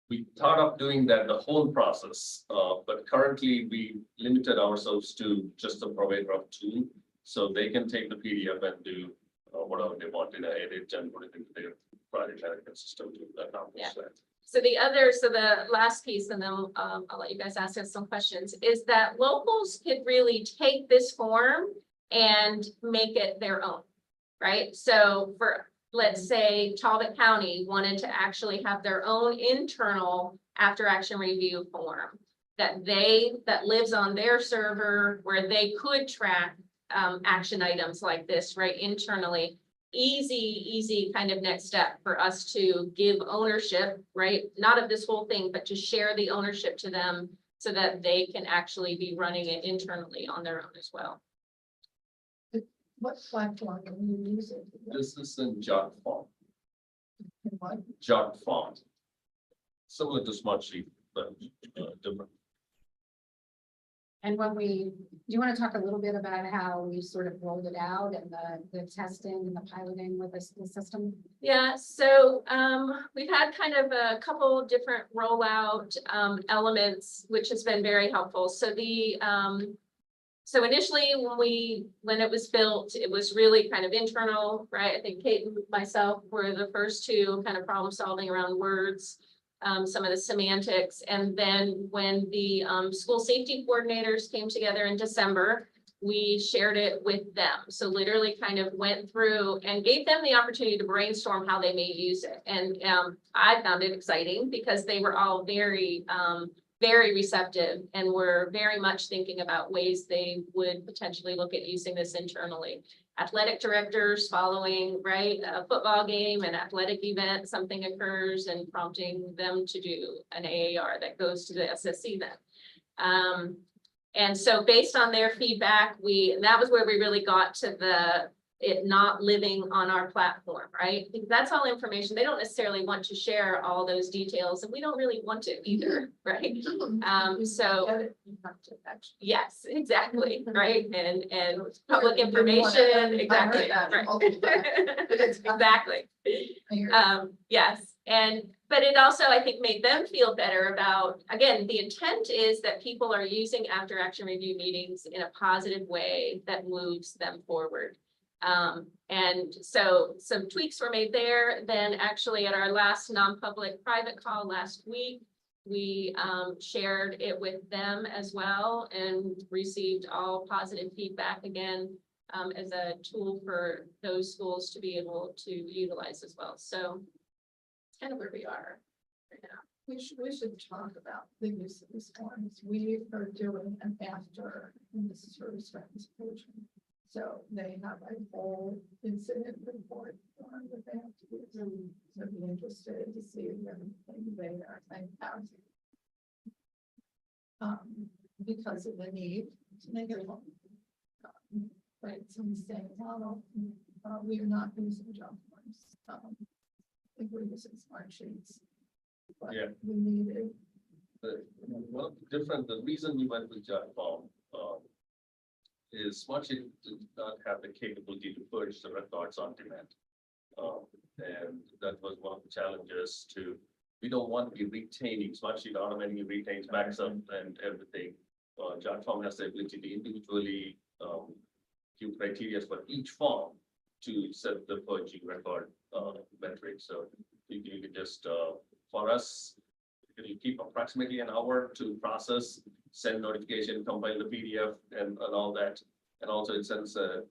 we thought of doing that the whole process, but currently we limited ourselves to just the provider of tool. So they can take the PDF and do whatever they want in edit and put it into their project management system to accomplish that. So the last piece, and then I'll let you guys ask us some questions, is that locals could really take this form and make it their own, right? So let's say Talbot County wanted to actually have their own internal after action review form that lives on their server where they could track action items like this, right, internally. Easy kind of next step for us to give ownership, right? Not of this whole thing, but to share the ownership to them so that they can actually be running it internally on their own as well. What platform are you using? This is in jot font. What? Jot font. Similar to Smartsheet, but different. And when do you want to talk a little bit about how we sort of rolled it out and the testing and the piloting with the system? Yeah, so we've had kind of a couple different rollout elements, which has been very helpful. So so initially when it was built, it was really kind of internal, right? I think Kate and myself were the first two kind of problem solving around words, some of the semantics. And then when the school safety coordinators came together in December, we shared it with them. So literally kind of went through and gave them the opportunity to brainstorm how they may use it. And I found it exciting because they were all very, very receptive and were very much thinking about ways they would potentially look at using this internally. Athletic directors following, right, a football game, an athletic event, something occurs and prompting them to do an AAR that goes to the SSC then. And so based on their feedback, that was where we really got to it not living on our platform, right? Because that's all information. They don't necessarily want to share all those details and we don't really want to either, right? So yes, exactly, right? And public information, exactly, right. Exactly. Yes, but it also, I think, made them feel better about, again, the intent is that people are using after action review meetings in a positive way that moves them forward. And so some tweaks were made there. Then actually at our last non-public private call last week, we shared it with them as well and received all positive feedback again as a tool for those schools to be able to utilize as well. So it's kind of where we are right now. We should talk about the use of these forms. We are doing an after in the service representation. So they have a whole incident report form that they have to use. So be interested to see everything they are have. Because of the need to make it home. But it's in the same model. We are not using job forms. I think we're using smart sheets. But Yeah. we need it. The reason we went with job form is Smartsheet did not have the capability to purge the records on demand. And that was one of the challenges we don't want to be retaining. Smartsheet automatically retains, backs up and everything. Job form has the ability to individually give criteria for each form to set the purging record metric. So you can just, for us, it'll keep approximately an hour to process, send notification, compile the PDF and all that. And also it sends a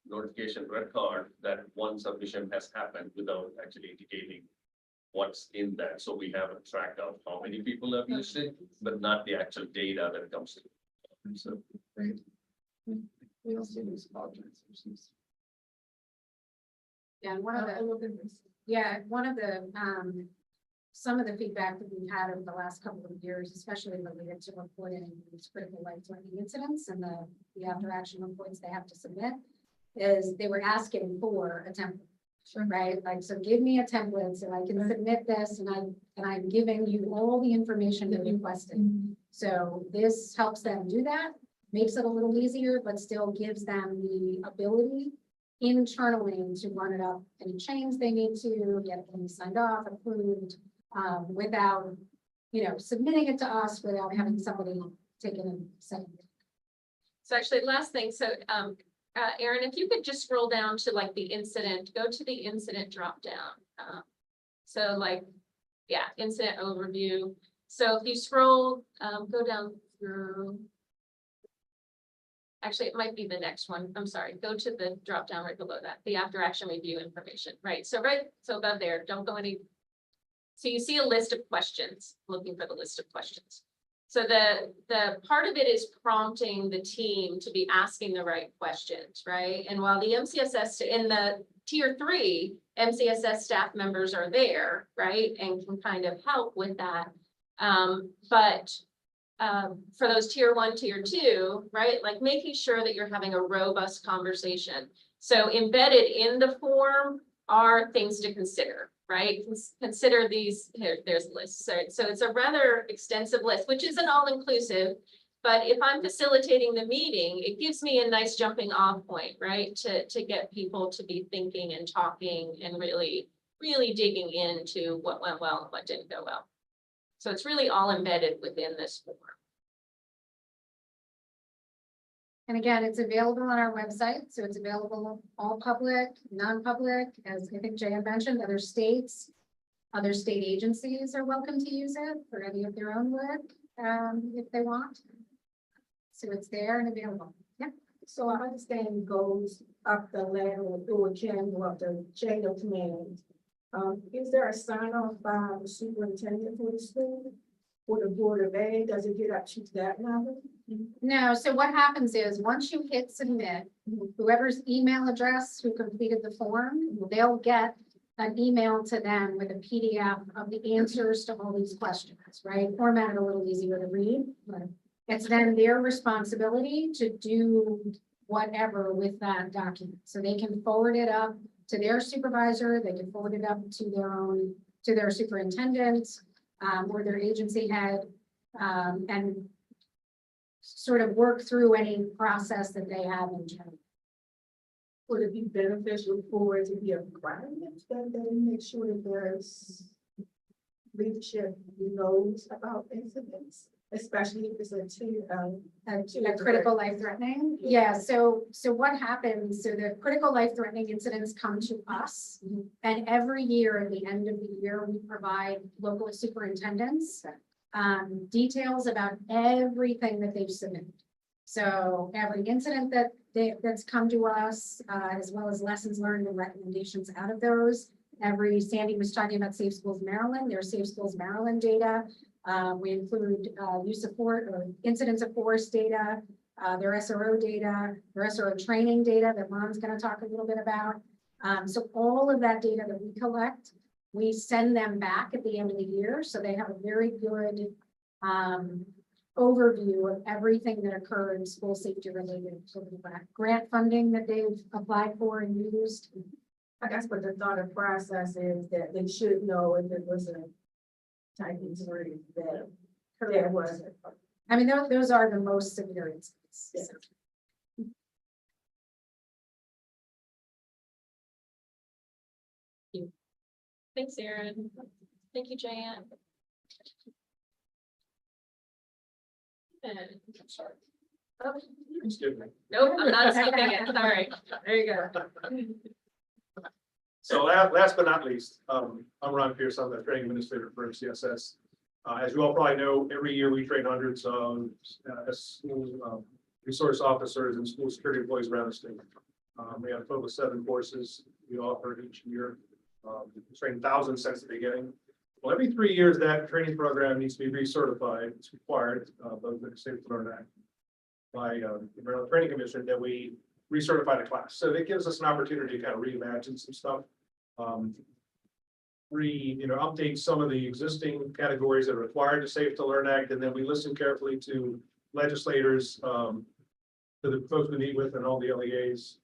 notification record that one submission has happened without actually indicating what's in that. So we have a track of how many people have used it, but not the actual data that comes in. So We also use call transactions. Yeah, and one of the some of the feedback that we've had over the last couple of years, especially related to reporting these critical life-threatening incidents and the after action reports they have to submit, is they were asking for a template. Sure. Right, like, so give me a template so I can submit this and I'm giving you all the information that you requested. So this helps them do that, makes it a little easier, but still gives them the ability internally to run it up any chains they need to, get things signed off, approved, without, submitting it to us without having somebody taking a second. So actually, last thing, so Erin, if you could just scroll down to like the incident, go to the incident drop down. So like, yeah, incident overview. So if you scroll, go down through. Actually, it might be the next one. I'm sorry. Go to the drop down right below that, the after action review information, right? So above there, don't go any. So you see a list of questions, looking for the list of questions. So the part of it is prompting the team to be asking the right questions, right? And while the MCSS in the tier 3, MCSS staff members are there, right? And can kind of help with that. But for those tier 1, tier 2, right? Like making sure that you're having a robust conversation. So embedded in the form are things to consider, right? Consider these, there's lists. So it's a rather extensive list, which isn't all inclusive, But if I'm facilitating the meeting, it gives me a nice jumping off point, right? To get people to be thinking and talking and really digging into what went well and what didn't go well. So it's really all embedded within this form. And again, it's available on our website, so it's available all public, non-public, as I think Jay had mentioned, other states. Other state agencies are welcome to use it for any of their own work, if they want. So it's there and available. Yeah. So I understand goes up the ladder or through a chain or up the chain of command. Is there a sign off by the superintendent for the school? Or the board of ed, does it get up to that level? No, so what happens is, once you hit submit, whoever's email address who completed the form, they'll get an email to them with a PDF of the answers to all these questions, right? Formatted a little easier to read. It's then their responsibility to do whatever with that document. So they can forward it up to their supervisor, they can forward it up to their superintendent, or their agency head, and sort of work through any process that they have internally. Would it be beneficial for it to be a requirement that they make sure that there's leadership who knows about incidents, especially if it's A critical life threatening? Yeah, so what happens, so the critical life threatening incidents come to us. And every year, at the end of the year, we provide local superintendents details about everything that they've submitted. So every incident that's come to us, as well as lessons learned and recommendations out of those. Sandy was talking about Safe Schools Maryland, there's Safe Schools Maryland data. We include use of force or incidents of force data, their SRO data, their SRO training data that Ron's going to talk a little bit about. So all of that data that we collect, we send them back at the end of the year. So they have a very good overview of everything that occurred school safety related to the grant funding that they've applied for and used. I guess what the thought of process is that they should know if it was a type injury that there was. I mean, those are the most severe incidents. Yeah. Thanks, Erin. Thank you, Jan. Sorry. Oh, Excuse me. nope, I'm not skipping it. Sorry. There you go. So last but not least, I'm Ron Pierce, I'm the training administrator for MCSS. As you all probably know, every year we train hundreds of school resource officers and school security employees around the state. We have a total of 7 courses we offer each year. We train thousands since the beginning. Well, every 3 years, that training program needs to be recertified. It's required, both the Safe to Learn Act by the Maryland Training Commission, that we recertify the class. So it gives us an opportunity to kind of reimagine some stuff. Update some of the existing categories that are required to Safe to Learn Act, and then we listen carefully to legislators, to the folks we meet with and all the LEAs.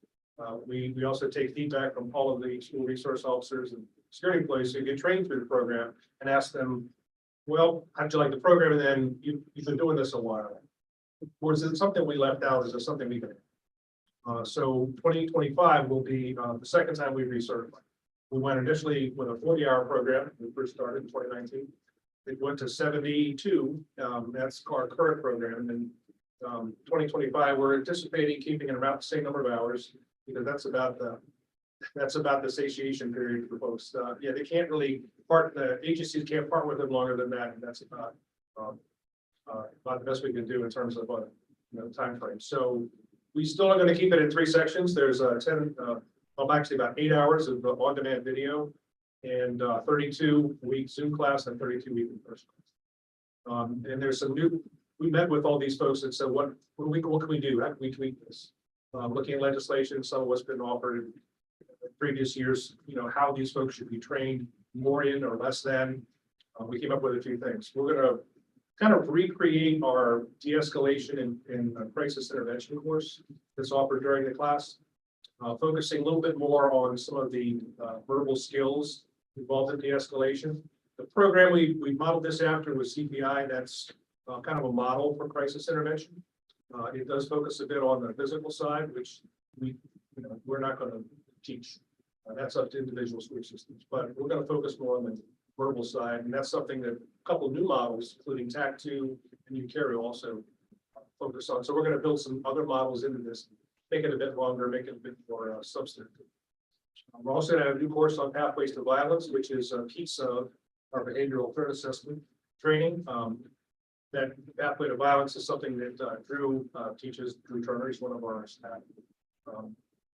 We also take feedback from all of the school resource officers and security employees who get trained through the program and ask them, well, how'd you like the program? And then you've been doing this a while. Or is it something we left out? Is there something we can? So 2025 will be the second time we recertify. We went initially with a 40-hour program. We first started in 2019. It went to 72. That's our current program. And 2025, we're anticipating keeping it about the same number of hours, because that's about the satiation period for folks. Yeah, they can't really the agencies can't part with them longer than that. And that's about the best we can do in terms of time frame. So we still are going to keep it in 3 sections. There's actually about 8 hours of on-demand video, and 32-week Zoom class and 32-week in-person class. And there's some we met with all these folks and said, what can we do? How can we tweak this? Looking at legislation, some of what's been offered in previous years, how these folks should be trained more in or less than. We came up with a few things. We're going to kind of recreate our de-escalation and crisis intervention course that's offered during the class, focusing a little bit more on some of the verbal skills involved in de-escalation. The program we modeled this after was CPI. That's kind of a model for crisis intervention. It does focus a bit on the physical side, which we're not going to teach. That's up to individual school systems, but we're going to focus more on the verbal side, and that's something that a couple of new models, including TAC2 and UCARE, also focus on. So we're going to build some other models into this, make it a bit longer, make it a bit more substantive. We're also going to have a new course on pathways to violence, which is a piece of our behavioral threat assessment training. That pathway to violence is something that Drew teaches. Drew Turner is one of our staff.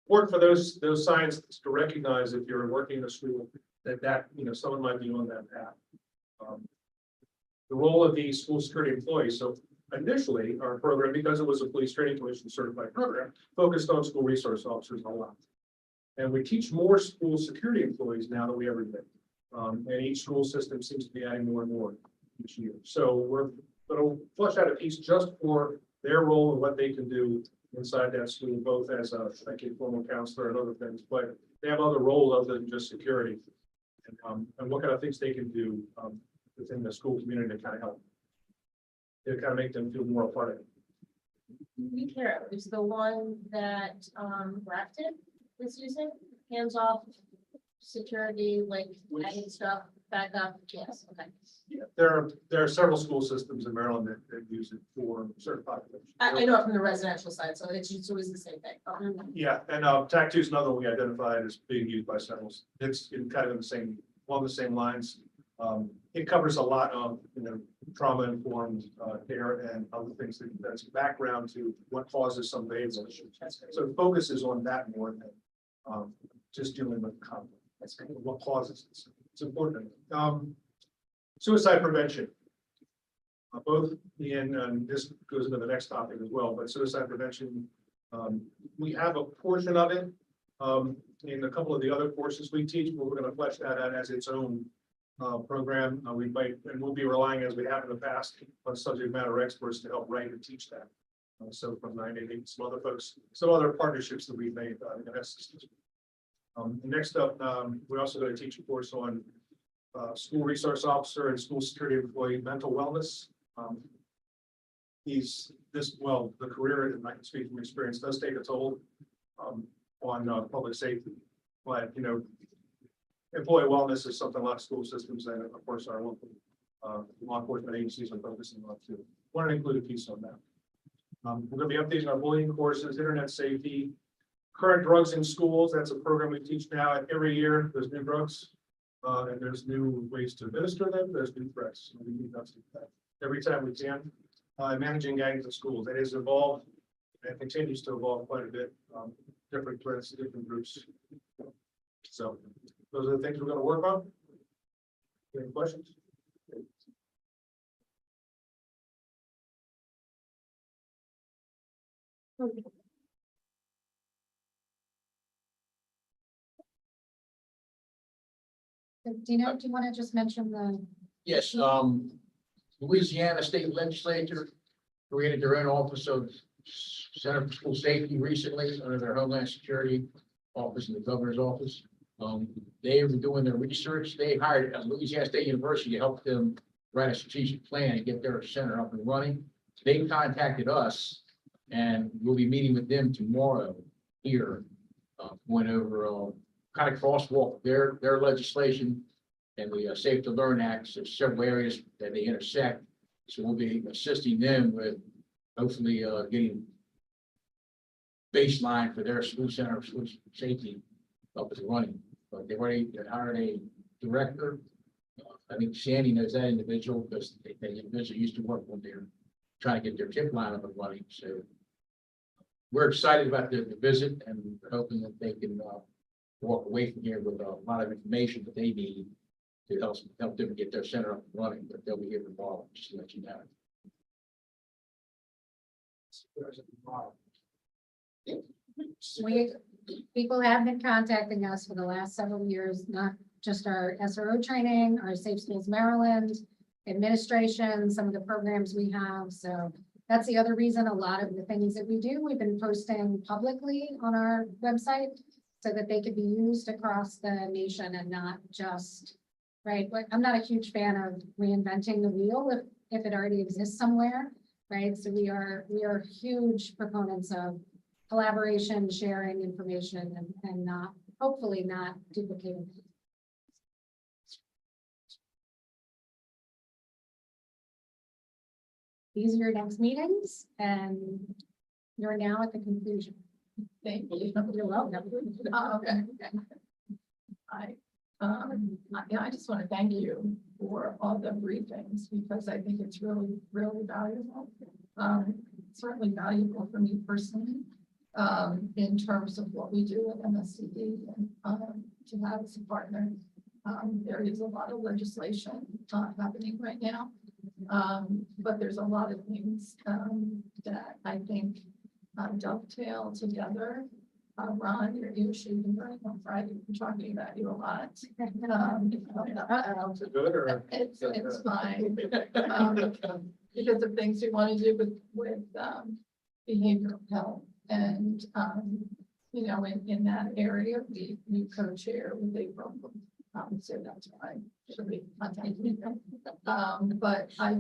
Important for those signs to recognize if you're working in a school that someone might be on that path. The role of the school security employees. So initially, our program, because it was a police training commission certified program, focused on school resource officers a lot. And we teach more school security employees now than we ever did. And each school system seems to be adding more and more each year. So we're going to flesh out a piece just for their role and what they can do inside that school, both as a formal counselor and other things, but they have other roles other than just security. And what kind of things they can do within the school community to kind of help. To kind of make them feel more a part of it. UCARE is the one that Grafton is using, hands-off security, like adding stuff back up. Yes, okay. Yeah, there are several school systems in Maryland that use it for certain populations. I know it from the residential side, so it's always the same thing. Yeah, and TAC2 is another one we identified as being used by several. It's kind of in the same, along the same lines. It covers a lot of trauma-informed care and other things that's background to what causes some behavioral issues. So the focus is on that more than just dealing with conflict. That's kind of what causes it. It's important. Suicide prevention. Both and this goes into the next topic as well, but suicide prevention, we have a portion of it in a couple of the other courses we teach, but we're going to flesh that out as its own program. We'll be relying, as we have in the past, on subject matter experts to help write and teach that. So from 988, some other folks, some other partnerships that we've made in that system. Next up, we're also going to teach a course on school resource officer and school security employee mental wellness. The career, and I can speak from experience, does take a toll on public safety, but employee wellness is something a lot of school systems and of course our local law enforcement agencies are focusing on too. Want to include a piece on that. We're going to be updating our bullying courses, internet safety, current drugs in schools. That's a program we teach now. And every year there's new drugs and there's new ways to administer them. There's new threats. We need to do that every time we can. Managing gangs in schools. It has evolved and continues to evolve quite a bit. Different threats, different groups. So those are the things we're going to work on. Any questions? Dino, do you want to just mention the? Yes, Louisiana State Legislature created their own Office of Center for School Safety recently under their Homeland Security Office in the Governor's Office. They were doing their research. They hired Louisiana State University to help them write a strategic plan and get their center up and running. They contacted us and we'll be meeting with them tomorrow here, going over kind of crosswalk their legislation and the Safe to Learn Act. There's several areas that they intersect. So we'll be assisting them with hopefully getting baseline for their school center of school safety up and running. But they've already hired a director. I think Sandy knows that individual because the individual used to work when they're trying to get their tip line up and running. So we're excited about the visit and hoping that they can walk away from here with a lot of information that they need to help them get their center up and running. But they'll be here tomorrow, just to let you know. People have been contacting us for the last several years, not just our SRO training, our Safe Schools Maryland administration, some of the programs we have. So that's the other reason a lot of the things that we do, we've been posting publicly on our website so that they could be used across the nation and not just, right? But I'm not a huge fan of reinventing the wheel. If if it already exists somewhere, right? So we are huge proponents of collaboration, sharing information, and not, hopefully not duplicating. These are your next meetings, and you're now at the conclusion. Thank you. You're welcome. Okay. I just want to thank you for all the briefings, because I think it's really, really valuable. Certainly valuable for me personally, in terms of what we do at MSCD, and to have as a partner. There is a lot of legislation happening right now. But there's a lot of things that I think dovetail together. Ron, you should be right on Friday. We're talking about you a lot. Is it good or? It's fine. Because of things we want to do with behavioral health, and you know, in that area, you co-chair with April. So that's why she'll be contacting me. But I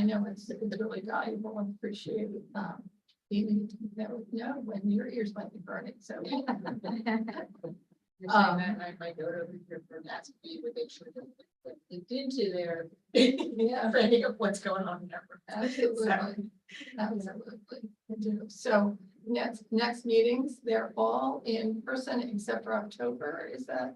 know it's really valuable and appreciate you know when your ears might be burning, so. You're saying that my daughter over here for that, we would make sure that looked into their Yeah, training of what's going on there. absolutely, absolutely. I do. So next meetings, they're all in person except for October, is that?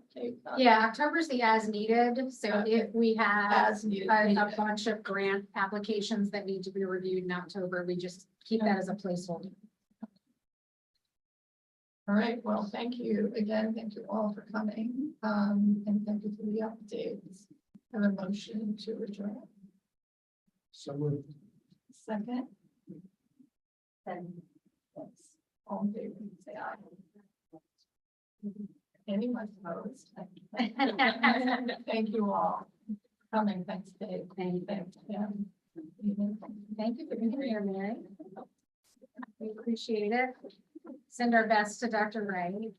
Yeah, October's the as needed, so if we have As needed. a bunch of grant applications that need to be reviewed in October, we just keep that as a placeholder. All right, well, thank you again. Thank you all for coming. And thank you for the updates. Have a motion to adjourn. So moved. Second. Then. Yes. All in favor, say aye. Anyone opposed? Thank you all. for Coming, thanks, Dave. Thanks, Tim. Thank you for being here, Mary. We appreciate it. Send our best to Dr. Wright.